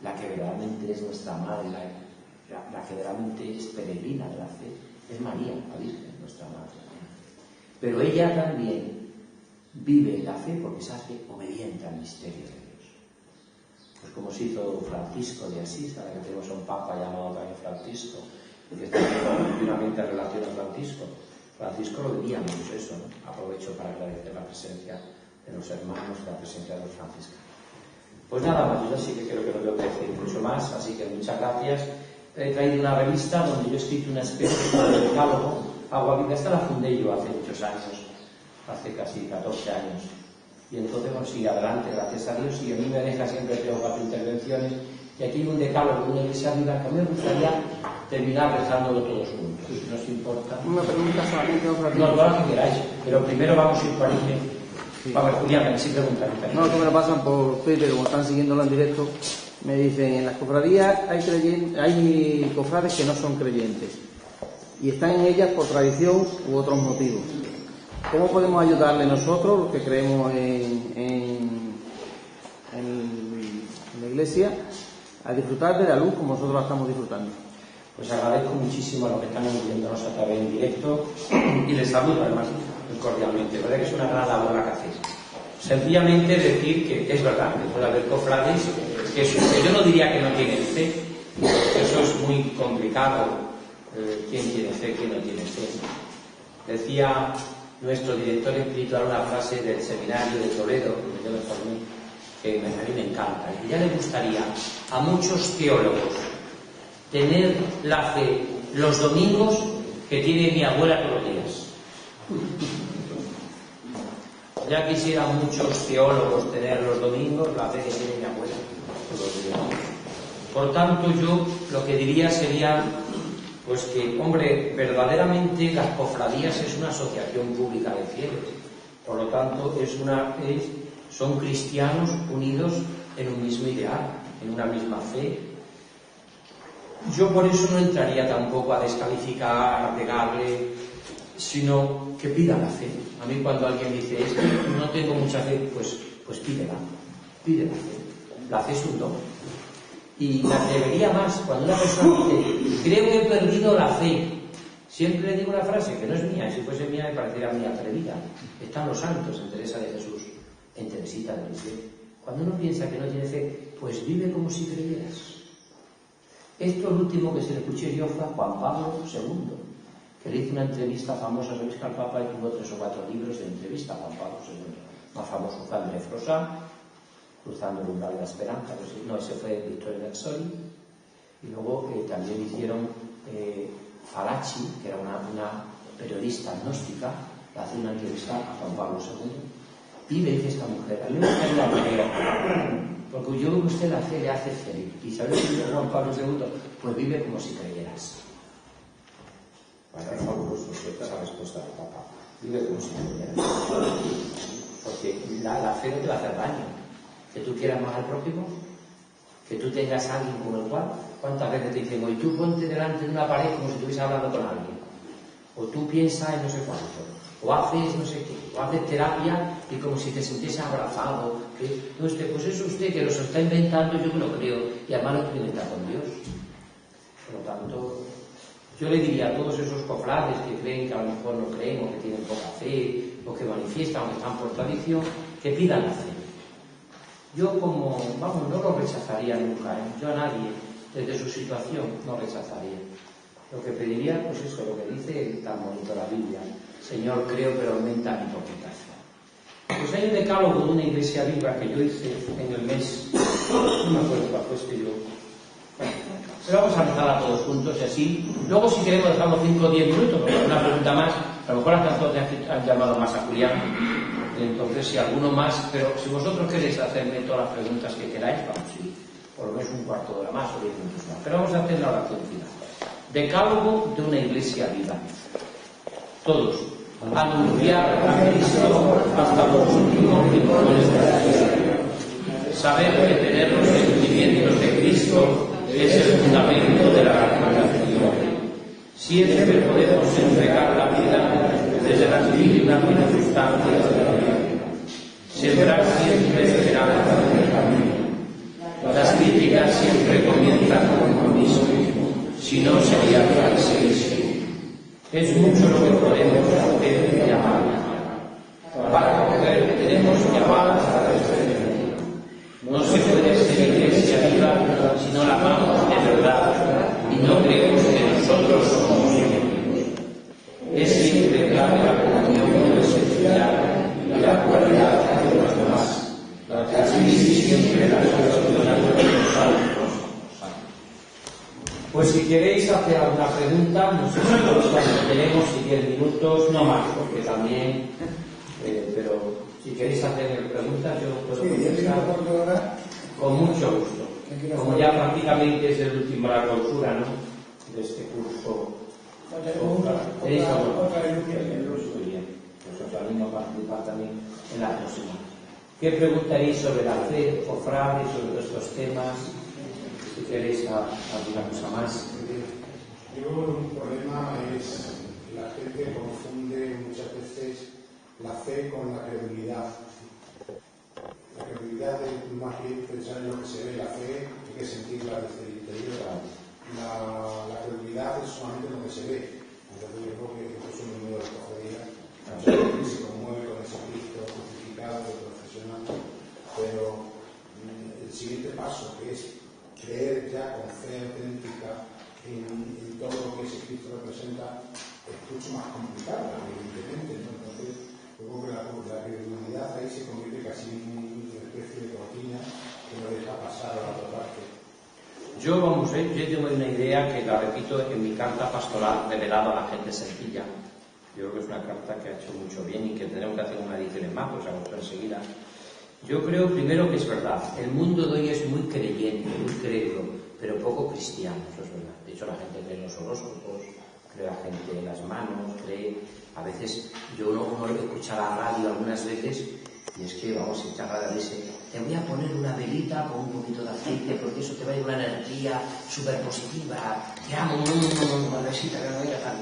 la que verdaderamente es nuestra Madre, la que verdaderamente es peregrina de la fe, es María, la Virgen, nuestra Madre. Pero ella también vive la fe porque se hace obediente al misterio de Dios. Pues como se hizo Francisco de Asís, ahora que tenemos a un Papa llamado también Francisco, que está continuamente en relación a Francisco. Francisco lo vivía mucho eso, ¿no? Aprovecho para agradecer la presencia de los hermanos, la presencia de los franciscanos. Pues nada más, yo sí que creo que no tengo que decir mucho más, así que muchas gracias. He traído una revista donde yo he escrito una especie de decálogo. Agua Viva, esta la fundé yo hace muchos años, hace casi 14 años. Y entonces, bueno, sigue adelante, gracias a Dios, y a mí me deja siempre 3 o 4 intervenciones. Y aquí hay un decálogo de una iglesia viva que me gustaría terminar rezándolo todos juntos, si no os importa. Una pregunta solamente, No, todo lo que queráis, pero primero vamos a ir por ahí. Sí. A ver, Julián, sí preguntan. No, que me lo pasan por Twitter, como están siguiéndolo en directo, me dicen, en las cofradías hay cofrades que no son creyentes y están en ellas por tradición u otros motivos. ¿Cómo podemos ayudarle nosotros, los que creemos en la iglesia, a disfrutar de la luz como nosotros la estamos disfrutando? Pues agradezco muchísimo a los que están viéndonos a través en directo y les saludo además muy cordialmente. La verdad que es una gran labor la que hacéis. Sencillamente decir que es verdad que puede haber cofrades que yo no diría que no tienen fe, eso es muy complicado, quién tiene fe, quién no tiene fe. Decía nuestro director espiritual una frase del seminario de Toledo, donde yo me formé, que a mí me encanta, y que ya le gustaría a muchos teólogos tener la fe los domingos que tiene mi abuela todos los días. Ya quisieran muchos teólogos tener los domingos la fe que tiene mi abuela todos los días. Por tanto, yo lo que diría sería pues que, hombre, verdaderamente las cofradías es una asociación pública de fieles. Por lo tanto, son cristianos unidos en un mismo ideal, en una misma fe. Yo por eso no entraría tampoco a descalificar, a pegarle, sino que pida la fe. A mí cuando alguien dice, es que no tengo mucha fe, pues pídela, pide la fe. La fe es un don. Y me atrevería más, cuando una persona dice, creo que he perdido la fe, siempre le digo una frase que no es mía, si fuese mía me parecería muy atrevida. Están los santos, en Teresa de Jesús, en Teresita de Lisieux. Cuando uno piensa que no tiene fe, pues vive como si creyeras. Esto el último que se le escuché yo fue a Juan Pablo II, que le hizo una entrevista famosa, sabéis que al Papa y tuvo 3 o 4 libros de entrevista a Juan Pablo II. Más famoso fue André Froissart, Cruzando el umbral de la esperanza, no, ese fue Vittorio Versoli. Y luego también hicieron Falacci, que era una periodista agnóstica, le hace una entrevista a Juan Pablo II. Y le dice esta mujer, a mí me gustaría creer, porque yo creo que usted la fe le hace feliz. ¿Y sabes qué dice Juan Pablo II? Pues vive como si creyeras. Bueno, es fabuloso, esta es la respuesta del Papa. Vive como si creyeras. Porque la fe no te va a hacer daño. Que tú quieras más al prójimo, que tú tengas a alguien con el cual ¿Cuántas veces te dicen, oye, tú ponte delante de una pared como si estuviese hablando con alguien? O tú piensas en no sé cuánto, o haces no sé qué, o haces terapia y como si te sintiese abrazado. No, pues eso usted que los está inventando, yo me lo creo, y además lo experimenta con Dios. Por lo tanto, yo le diría a todos esos cofrades que creen que a lo mejor no creen, o que tienen poca fe, o que manifiestan, o que están por tradición, que pidan la fe. Yo no lo rechazaría nunca, yo a nadie, desde su situación, no rechazaría. Lo que pediría, pues eso, lo que dice tan bonito la Biblia: Señor, creo, pero aumenta mi poquitas. Pues hay un decálogo de una iglesia viva que yo hice en el mes, no me acuerdo cuál fue este yo. Bueno, pero vamos a empezar a todos juntos y así. Luego, si queremos, dejamos 5 o 10 minutos, porque una pregunta más. A lo mejor hasta entonces han llamado más a Julián. Y entonces, si alguno más, pero si vosotros queréis hacerme todas las preguntas que queráis, vamos, sí, por lo menos un cuarto de hora más o 10 minutos más. Pero vamos a hacer la oración final. Decálogo de una iglesia viva. Todos. Anunciar a Cristo hasta los últimos rincones de la tierra. Saber que tener los sentimientos de Cristo es el fundamento de la regeneración. Siempre podemos entregar la vida desde las divinas circunstancias de la vida. Sembrar siempre esperanza en el camino. Las críticas siempre comienzan con lo mismo. Si no, sería falsísimo. Es mucho lo que podemos hacer y amar. Para coger que tenemos llamadas a defender. No se puede ser iglesia viva si no la amamos de verdad y no creemos que nosotros somos enemigos. Es siempre clave la comunión con el esencial y la cualidad de los demás. La crisis siempre la soluciona con los santos. Pues si queréis hacer alguna pregunta, no sé si tenemos 10 minutos, no más, porque también, pero si queréis hacer preguntas, yo puedo contestar con mucho gusto. Como ya prácticamente es el último, la clausura, ¿no?, de este curso. ¿Tenéis alguna? Muy bien, pues os animo a participar también en la próxima. ¿Qué preguntaréis sobre la fe, cofrades, sobre estos temas? Si queréis alguna cosa más. Yo, un problema es la gente confunde muchas veces la fe con la credibilidad. La credibilidad es más bien pensar en lo que se ve. La fe hay que sentirla desde el interior. La credibilidad es solamente lo que se ve. Entonces yo creo que eso es un número de cofradía. Que se conmueve con ese Cristo crucificado, profesional. Pero el siguiente paso, que es creer ya con fe auténtica en todo lo que ese Cristo representa, es mucho más complicado, evidentemente, ¿no? Entonces, yo creo que la credibilidad ahí se convierte casi en una especie de cortina que no deja pasar a la otra parte. Yo tengo una idea que la repito en mi carta pastoral revelada a la gente sencilla. Yo creo que es una carta que ha hecho mucho bien y que tenemos que hacer una edición en más, pues a vosotros enseguida. Yo creo primero que es verdad, el mundo de hoy es muy creyente, muy crédulo, pero poco cristiano, eso es verdad. De hecho, la gente cree en los horóscopos, cree la gente en las manos, a veces, uno le escucha la radio algunas veces, y es que, vamos, si echar la dice, te voy a poner una velita con un poquito de aceite, porque eso te va a dar una energía súper positiva, te amo, una besita que no vaya tal.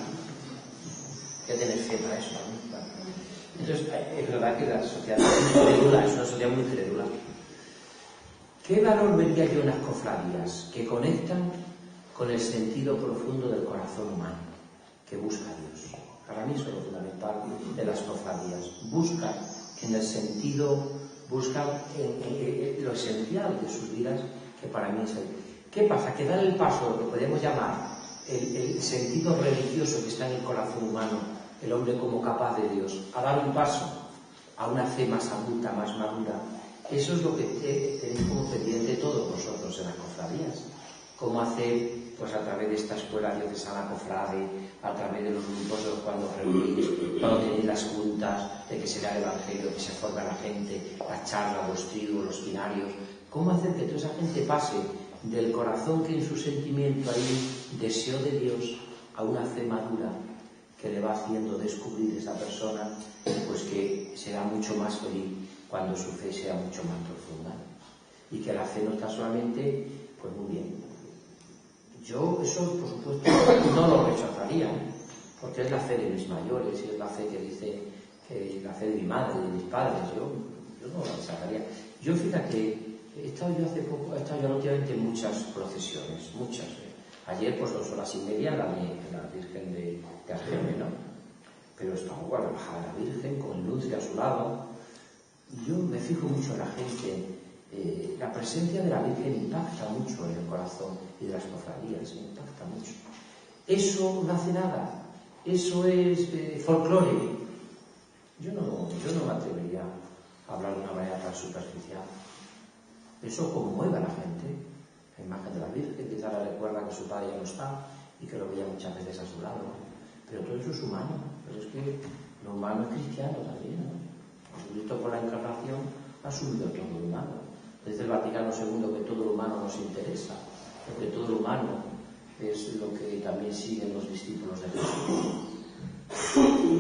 Hay que tener fe para eso, ¿no? Entonces, es verdad que la sociedad es muy crédula, es una sociedad muy crédula. ¿Qué valor vería yo en las cofradías que conectan con el sentido profundo del corazón humano, que busca a Dios? Para mí eso es lo fundamental de las cofradías. Buscan en el sentido, buscan en lo esencial de sus vidas, que para mí es el... ¿Qué pasa? Que dan el paso, lo que podemos llamar el sentido religioso que está en el corazón humano, el hombre como capaz de Dios, a dar un paso a una fe más adulta, más madura. Eso es lo que tenéis como pendiente todos vosotros en las cofradías. Cómo hacer, pues a través de esta escuela diocesana cofrade, a través de los grupos cuando reunís, cuando tenéis las juntas, de que se lea el Evangelio, que se forme la gente, las charlas, los tríos, los binarios. Cómo hacer que toda esa gente pase del corazón que en su sentimiento hay deseo de Dios a una fe madura, que le va haciendo descubrir esa persona, pues que será mucho más feliz cuando su fe sea mucho más profunda. Y que la fe no está solamente, pues muy bien, Yo eso, por supuesto, no lo rechazaría, porque es la fe de mis mayores y es la fe que dice, que la fe de mi madre, de mis padres. Yo no lo rechazaría. Yo, fíjate, he estado yo últimamente en muchas procesiones, muchas. Ayer, pues 2 horas y media, la Virgen de Argel, ¿no? Pero estaba igual, la bajada de la Virgen, con el nuncio a su lado. Y yo me fijo mucho en la gente. La presencia de la Virgen impacta mucho en el corazón y de las cofradías, impacta mucho. Eso no hace nada, eso es folclore. Yo no me atrevería a hablar de una manera tan superficial. Eso conmueve a la gente. La imagen de la Virgen quizá le recuerda que su padre ya no está y que lo veía muchas veces a su lado. Pero todo eso es humano. Pero es que lo humano es cristiano también, ¿no? Jesucristo por la encarnación ha subido todo lo humano. Dice el Vaticano II que todo lo humano nos interesa, porque todo lo humano es lo que también siguen los discípulos de Jesús.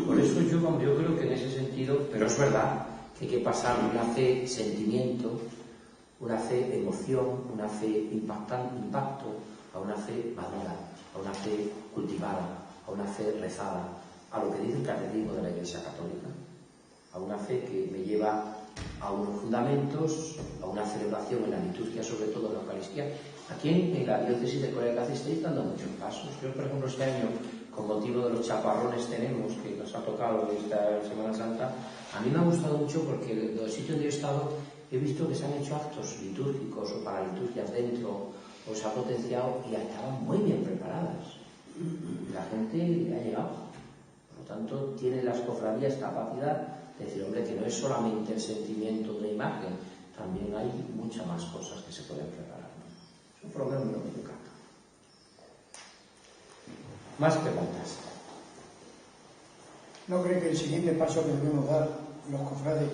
Por eso yo creo que en ese sentido, pero es verdad que hay que pasar de una fe sentimiento, una fe emoción, una fe impacto, a una fe madura, a una fe cultivada, a una fe rezada, a lo que dice el Catecismo de la Iglesia Católica, a una fe que me lleva a unos fundamentos, a una celebración en la liturgia, sobre todo en la Eucaristía. Aquí en la diócesis de Corea estáis dando muchos pasos. Yo, por ejemplo, este año, con motivo de los chaparrones tenemos, que nos ha tocado esta Semana Santa, a mí me ha gustado mucho porque en los sitios donde yo he estado he visto que se han hecho actos litúrgicos o para liturgias dentro, o se ha potenciado y estaban muy bien preparadas. La gente ha llegado. Por lo tanto, tiene las cofradías capacidad de decir, hombre, que no es solamente el sentimiento de una imagen, también hay muchas más cosas que se pueden preparar, ¿no? Es un problema muy complicado. Más preguntas. ¿No cree que el siguiente paso que debemos dar los cofrades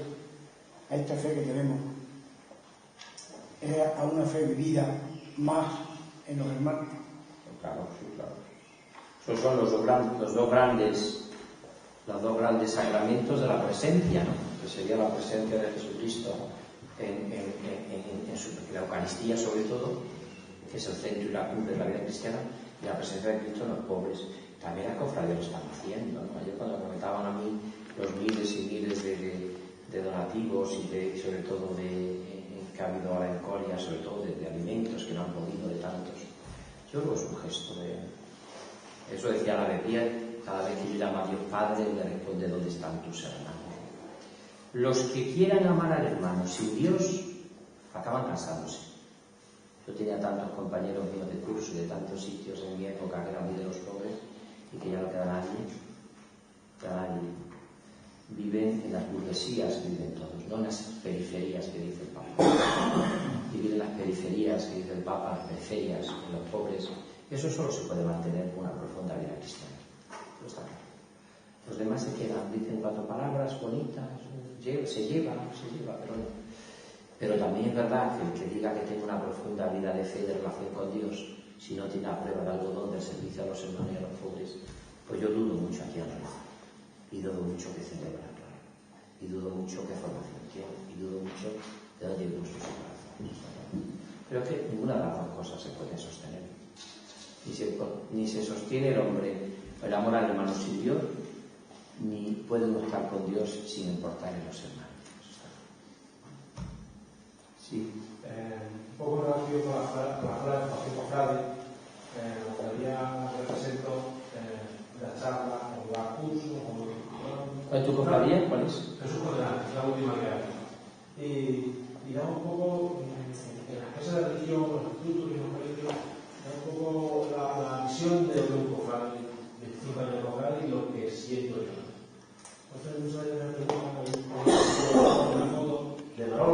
a esta fe que tenemos es a una fe vivida más en los hermanos? Claro, sí, claro. Esos son los dos grandes sacramentos de la presencia, ¿no? Que sería la presencia de Jesucristo en la Eucaristía, sobre todo, que es el centro y la cumbre de la vida cristiana, y la presencia de Cristo en los pobres. También las cofradías lo están haciendo, ¿no? Ayer cuando comentaban a mí los miles y miles de donativos y sobre todo que ha habido ahora en Coria, sobre todo de alimentos que no han podido, de tantos, yo creo que es un gesto de... Eso decía la Bebía, cada vez que yo llamo a Dios Padre, le responde: ¿dónde están tus hermanos? Los que quieran amar al hermano sin Dios acaban cansándose. Yo tenía tantos compañeros míos de curso y de tantos sitios en mi época que eran muy de los pobres y que ya no queda nadie. Viven en las burguesías, viven todos, no en las periferias que dice el Papa. Viven en las periferias que dice el Papa, las periferias, en los pobres. Eso solo se puede mantener con una profunda vida cristiana. No está claro. Los demás se quedan, dicen 4 palabras bonitas, se lleva, pero no. Pero también es verdad que el que diga que tiene una profunda vida de fe, de relación con Dios, si no tiene la prueba de algodón del servicio a los hermanos y a los pobres, pues yo dudo mucho aquí al rezar. Y dudo mucho que celebra, claro. Y dudo mucho que formación tiene. Y dudo mucho de dónde viene su corazón. Creo que ninguna de las dos cosas se puede sostener. Ni se sostiene el hombre el amor al hermano sin Dios, ni puede uno estar con Dios sin importarle los hermanos. Sí. Un poco relación con la frase, me gustaría represento la charla o la curso ¿Cuál es tu cofradía? ¿Cuál es? Jesús Condenado, la última que hay. Y digamos un poco en las clases de religión, los institutos y los colegios, un poco la visión de un cofrade, de 5 años de cofrade y lo que siento yo. Entonces, muchas veces me preguntan una foto de Manolo,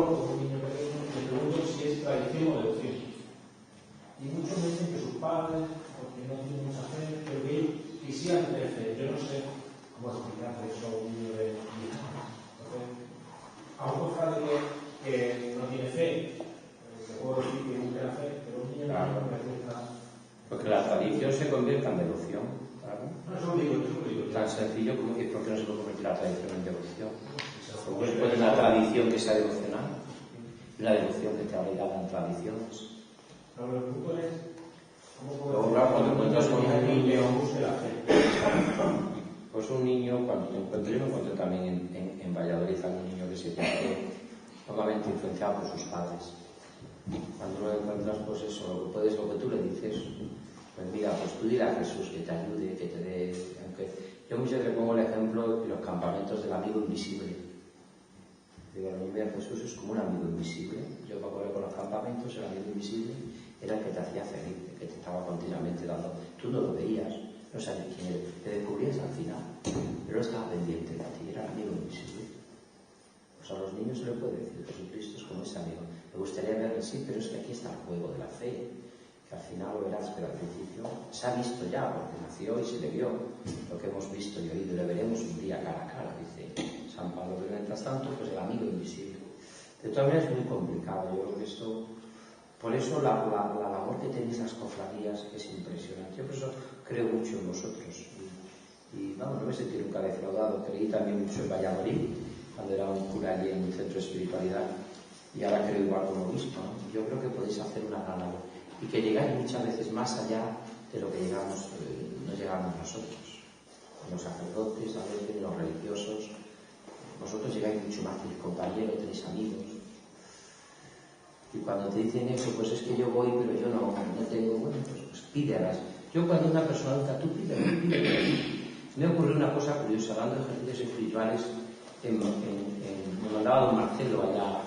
como un niño pequeño, me pregunto si es tradición o devoción. Y muchos me dicen que sus padres, porque no tienen mucha fe, pero que ellos quisieran tener fe. Yo no sé cómo explicar eso a un niño de 10 años. Entonces, a un cofrade que no tiene fe, le puedo decir que busque la fe, pero un niño Claro. no me cuesta. Porque la tradición se convierte en devoción. Claro. No, eso lo digo. Tan sencillo como que ¿por qué no se puede convertir la tradición en devoción? Porque se puede una tradición que sea devocional y una devoción que esté obligada en tradiciones. Pero el punto es Luego, claro, cuando encuentras con un niño, pues un niño, cuando te encuentro, yo me encontré también en Valladolid a un niño que se siente totalmente influenciado por sus padres. Cuando lo encuentras, pues eso, lo que puedes, lo que tú le dices, pues mira, pues tú dile a Jesús que te ayude, que te dé, aunque yo muchas veces pongo el ejemplo de los campamentos del amigo invisible. Digo, mira, Jesús es como un amigo invisible. Yo me acuerdo con los campamentos, el amigo invisible era el que te hacía feliz, el que te estaba continuamente dando. Tú no lo veías, no sabías quién era, te descubrías al final, pero no estaba pendiente de ti, era el amigo invisible. Pues a los niños se les puede decir, Jesucristo es como ese amigo. Me gustaría verlo, sí, pero es que aquí está el juego de la fe, que al final lo verás, pero al principio se ha visto ya, porque nació y se le vio lo que hemos visto y oído, y le veremos un día cara a cara, dice San Pablo. Pero mientras tanto, pues el amigo invisible. De todas maneras es muy complicado, yo creo que esto, por eso la labor que tenéis las cofradías es impresionante. Yo por eso creo mucho en vosotros, y vamos, no me sentí nunca defraudado. Creí también mucho en Valladolid, cuando era un cura allí en un centro de espiritualidad, y ahora creo igual como obispo, ¿no? Yo creo que podéis hacer una gran labor y que llegáis muchas veces más allá de lo que no llegamos nosotros, los sacerdotes, a veces los religiosos. Vosotros llegáis mucho más, tenéis compañeros, tenéis amigos, y cuando te dicen eso, pues es que yo voy pero yo no tengo, bueno, pues pídelas. Yo cuando una persona nunca, tú pídelas. Me ocurrió una cosa curiosa, hablando de ejercicios espirituales. Me mandaba don Marcelo allá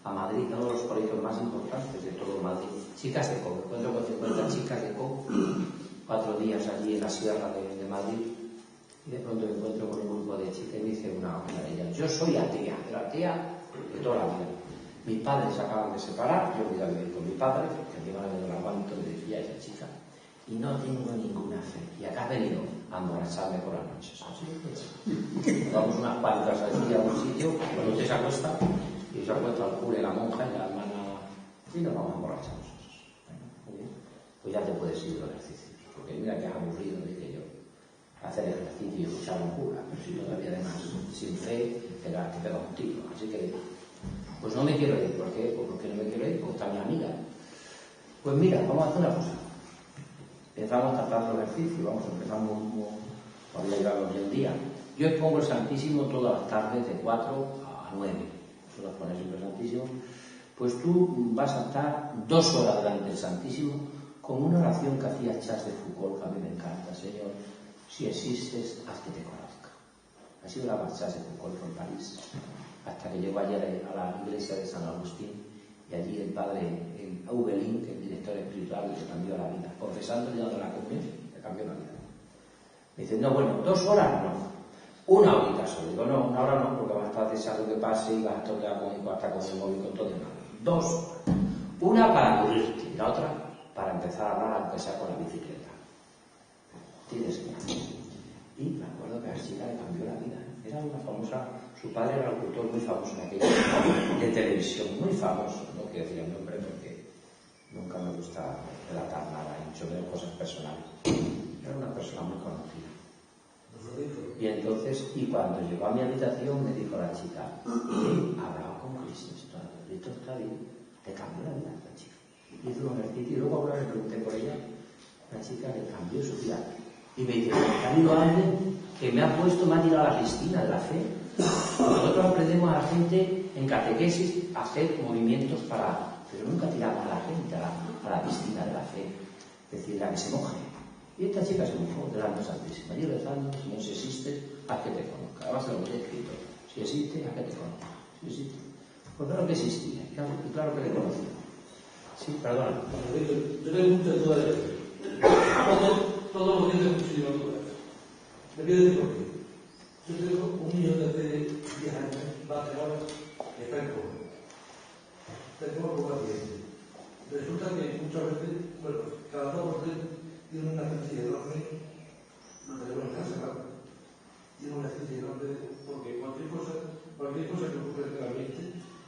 a Madrid, uno de los colegios más importantes de todo Madrid, chicas de COU. Me encuentro con 50 chicas de COU, 4 días allí en la sierra de Madrid, y de pronto me encuentro con un grupo de chicas y me dice una de ellas: yo soy atea, pero atea de toda la vida. Mis padres se acaban de separar, yo voy a vivir con mi padre, porque a mi madre no la aguanto, le decía a esa chica, y no tengo ninguna fe, y acá he venido a emborracharme por las noches. Así que vamos unas cuantas allí a un sitio, cuando usted se acuesta, y se acuesta el cura y la monja y la hermana, y nos vamos a emborrachar nosotros. Bueno, muy bien, pues ya te puedes ir al ejercicio, porque mira que es aburrido, dice yo, hacer ejercicio y escuchar a un cura, pero si todavía además sin fe te pega un tiro. Así que, pues no me quiero ir. ¿Por qué? Pues porque no me quiero ir, porque está mi amiga. Pues mira, vamos a hacer una cosa. Empezamos tratando el ejercicio, empezamos cuando llegamos hoy en día. Yo expongo el Santísimo todas las tardes de 4 a 9. Nosotros ponemos siempre el Santísimo. Pues tú vas a estar 2 horas delante del Santísimo con una oración que hacía Charles de Foucault, que a mí me encanta. Señor, si existes, haz que te conozca. Ha sido la marcha de Foucault en París, hasta que llegó ayer a la iglesia de San Agustín, y allí el padre Aubelin, que es el director espiritual, le cambió la vida, confesando y dando la comunión, le cambió la vida. Me dice, no, bueno, 2 horas no, 1 horita solo. Digo, no, 1 hora no, porque vas a estar deseando que pase y vas a tocar hasta con el móvil, con todo de mano. 2 horas. Una para aburrirte y la otra para empezar a hablar, aunque sea con la bicicleta. Tienes que hacer. Y me acuerdo que a la chica le cambió la vida. Era una famosa, su padre era un locutor muy famoso en aquella época, de televisión, muy famoso. No quiero decir el nombre porque nunca me gusta relatar nada, y mucho menos cosas personales. Era una persona muy conocida. Y entonces, y cuando llegó a mi habitación, me dijo la chica, he hablado con Cristo, esto está bien, le cambió la vida a la chica. Hizo un ejercicio y luego ahora le pregunté por ella, la chica le cambió su vida. Y me dice, ha habido alguien que me ha tirado a la piscina de la fe. Nosotros aprendemos a la gente en catequesis a hacer movimientos pero nunca tiramos a la gente a la piscina de la fe, es decir, la que se moje. Y esta chica se mojó delante de Santísima. Y rezando, Señor, si existes, haz que te conozca. Además de lo que he escrito. Si existe, haz que te conozca. Si existe. Pues claro que existía, y claro que le conocía. Sí, perdona. Yo tengo muchas dudas de eso. Todos los días tengo muchísimas dudas. Le quiero decir por qué. Yo tengo un niño de hace 10 años, Barcelona, que está en coma. Está en coma por un accidente. Resulta que muchas veces, bueno, cada 2 o 3 tiene una crisis enorme, lo tenemos en casa, claro. Tiene una crisis enorme porque cualquier cosa que ocurre en el ambiente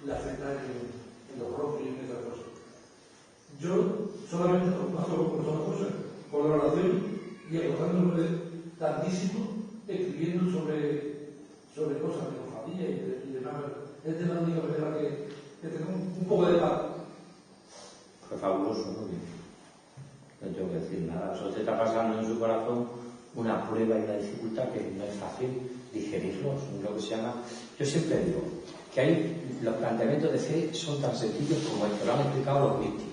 le afecta en los bronquios y en esas cosas. Yo solamente paso por todas las cosas, por la oración y acotándome tantísimo, escribiendo sobre cosas de cofradía y demás. Es de la única manera que tenemos un poco de paz. Fue fabuloso, muy bien. no tengo que decir nada. Solo te está pasando en su corazón una prueba y una dificultad que no es fácil digerirlo, es lo que se llama. Yo siempre digo que los planteamientos de fe son tan sencillos como el que lo han explicado los místicos.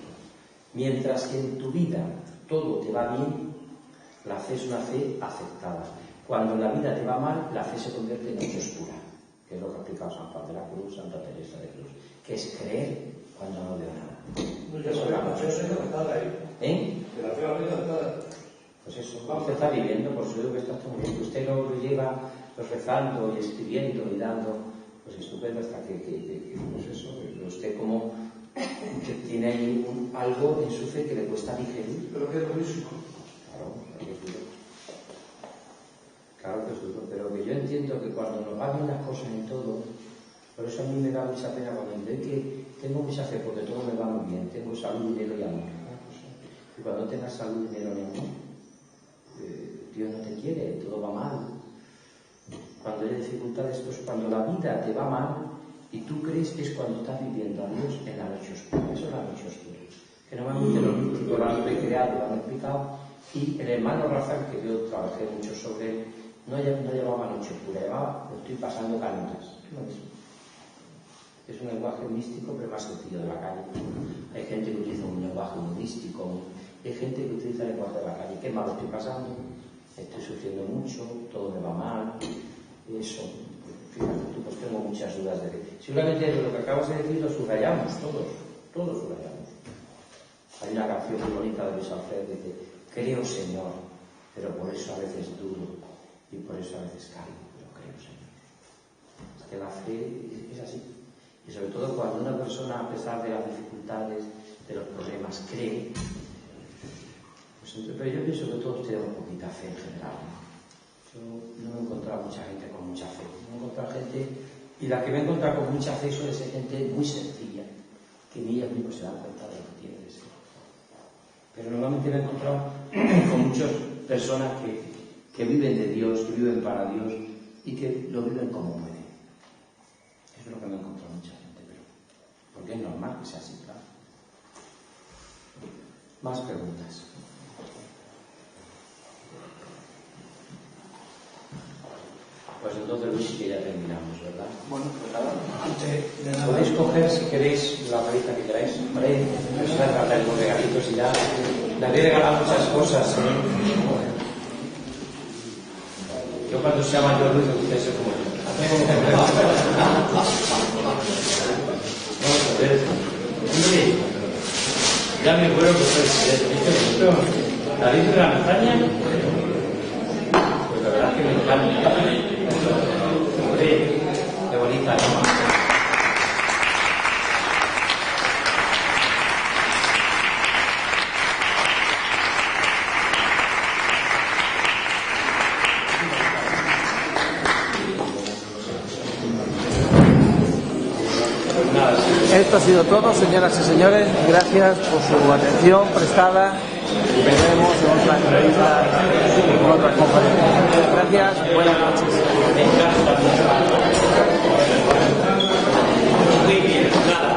Mientras que en tu vida todo te va bien, la fe es una fe aceptada. Cuando en la vida te va mal, la fe se convierte en noche oscura, que es lo que ha explicado San Juan de la Cruz, Santa Teresa de Cruz, que es creer cuando no veo nada. Eso es la noche oscura. De la fe a la vida. Pues eso, usted está viviendo, por eso digo que está todo bien. Usted lo lleva pues, rezando y escribiendo y dando, pues estupendo hasta que pues eso, usted como que tiene ahí algo en su fe que le cuesta digerir. Pero que es buenísimo. Claro que es duro, pero que yo entiendo que cuando nos van bien las cosas en todo, por eso a mí me da mucha pena cuando veo que tengo mucha fe porque todo me va muy bien, tengo salud, dinero y amor. Y cuando tengas salud, dinero y amor, Dios no te quiere, todo va mal. Cuando hay dificultades, pues cuando la vida te va mal y tú crees que es cuando estás viviendo a Dios en la noche oscura. Eso es la noche oscura. Que normalmente los místicos lo han recreado, lo han explicado, y el hermano Rafael, que yo trabajé mucho sobre él, no llevaba noche oscura, llevaba lo estoy pasando canutas. Es un lenguaje místico, pero más sencillo de la calle. Hay gente que utiliza un lenguaje muy místico, hay gente que utiliza el lenguaje de la calle. ¿Qué mal estoy pasando? Estoy sufriendo mucho, todo me va mal. Eso, fíjate tú, pues tengo muchas dudas de fe. Seguramente lo que acabas de decir lo subrayamos, todos subrayamos. Hay una canción muy bonita de Luis Alfredo que dice: creo, Señor, pero por eso a veces dudo y por eso a veces caigo, pero creo, Señor. Es que la fe es así. Y sobre todo cuando una persona, a pesar de las dificultades, de los problemas, cree, pues, pero yo pienso que todos tenemos poquita fe en general. Yo no he encontrado mucha gente con mucha fe. No he encontrado gente, y la que me he encontrado con mucha fe suele ser gente muy sencilla, que ni ellos mismos se dan cuenta de lo que tiene que ser. Pero normalmente me he encontrado con muchas personas que viven de Dios, que viven para Dios y que lo viven como pueden. Eso es lo que me he encontrado mucha gente, pero porque es normal que sea así, claro. Más preguntas. Pues entonces Luis, que ya terminamos, ¿verdad? Bueno, pues nada, antes de nada. Podéis coger, si queréis, la varita que queráis. Hombre, os voy a tratar los regalitos y ya. Le había regalado muchas cosas, ¿eh? Yo cuando sea mayor, Luis, me gusta ser como yo. Vamos a ver. Hombre, ya me acuerdo que fue la Virgen de la Montaña. Pues la verdad es que me encanta. Hombre, qué bonita, ¿no? Esto ha sido todo, señoras y señores. Gracias por su atención prestada. Nos vemos en otra entrevista, en otra conferencia. Gracias, buenas noches. Muy bien, nada.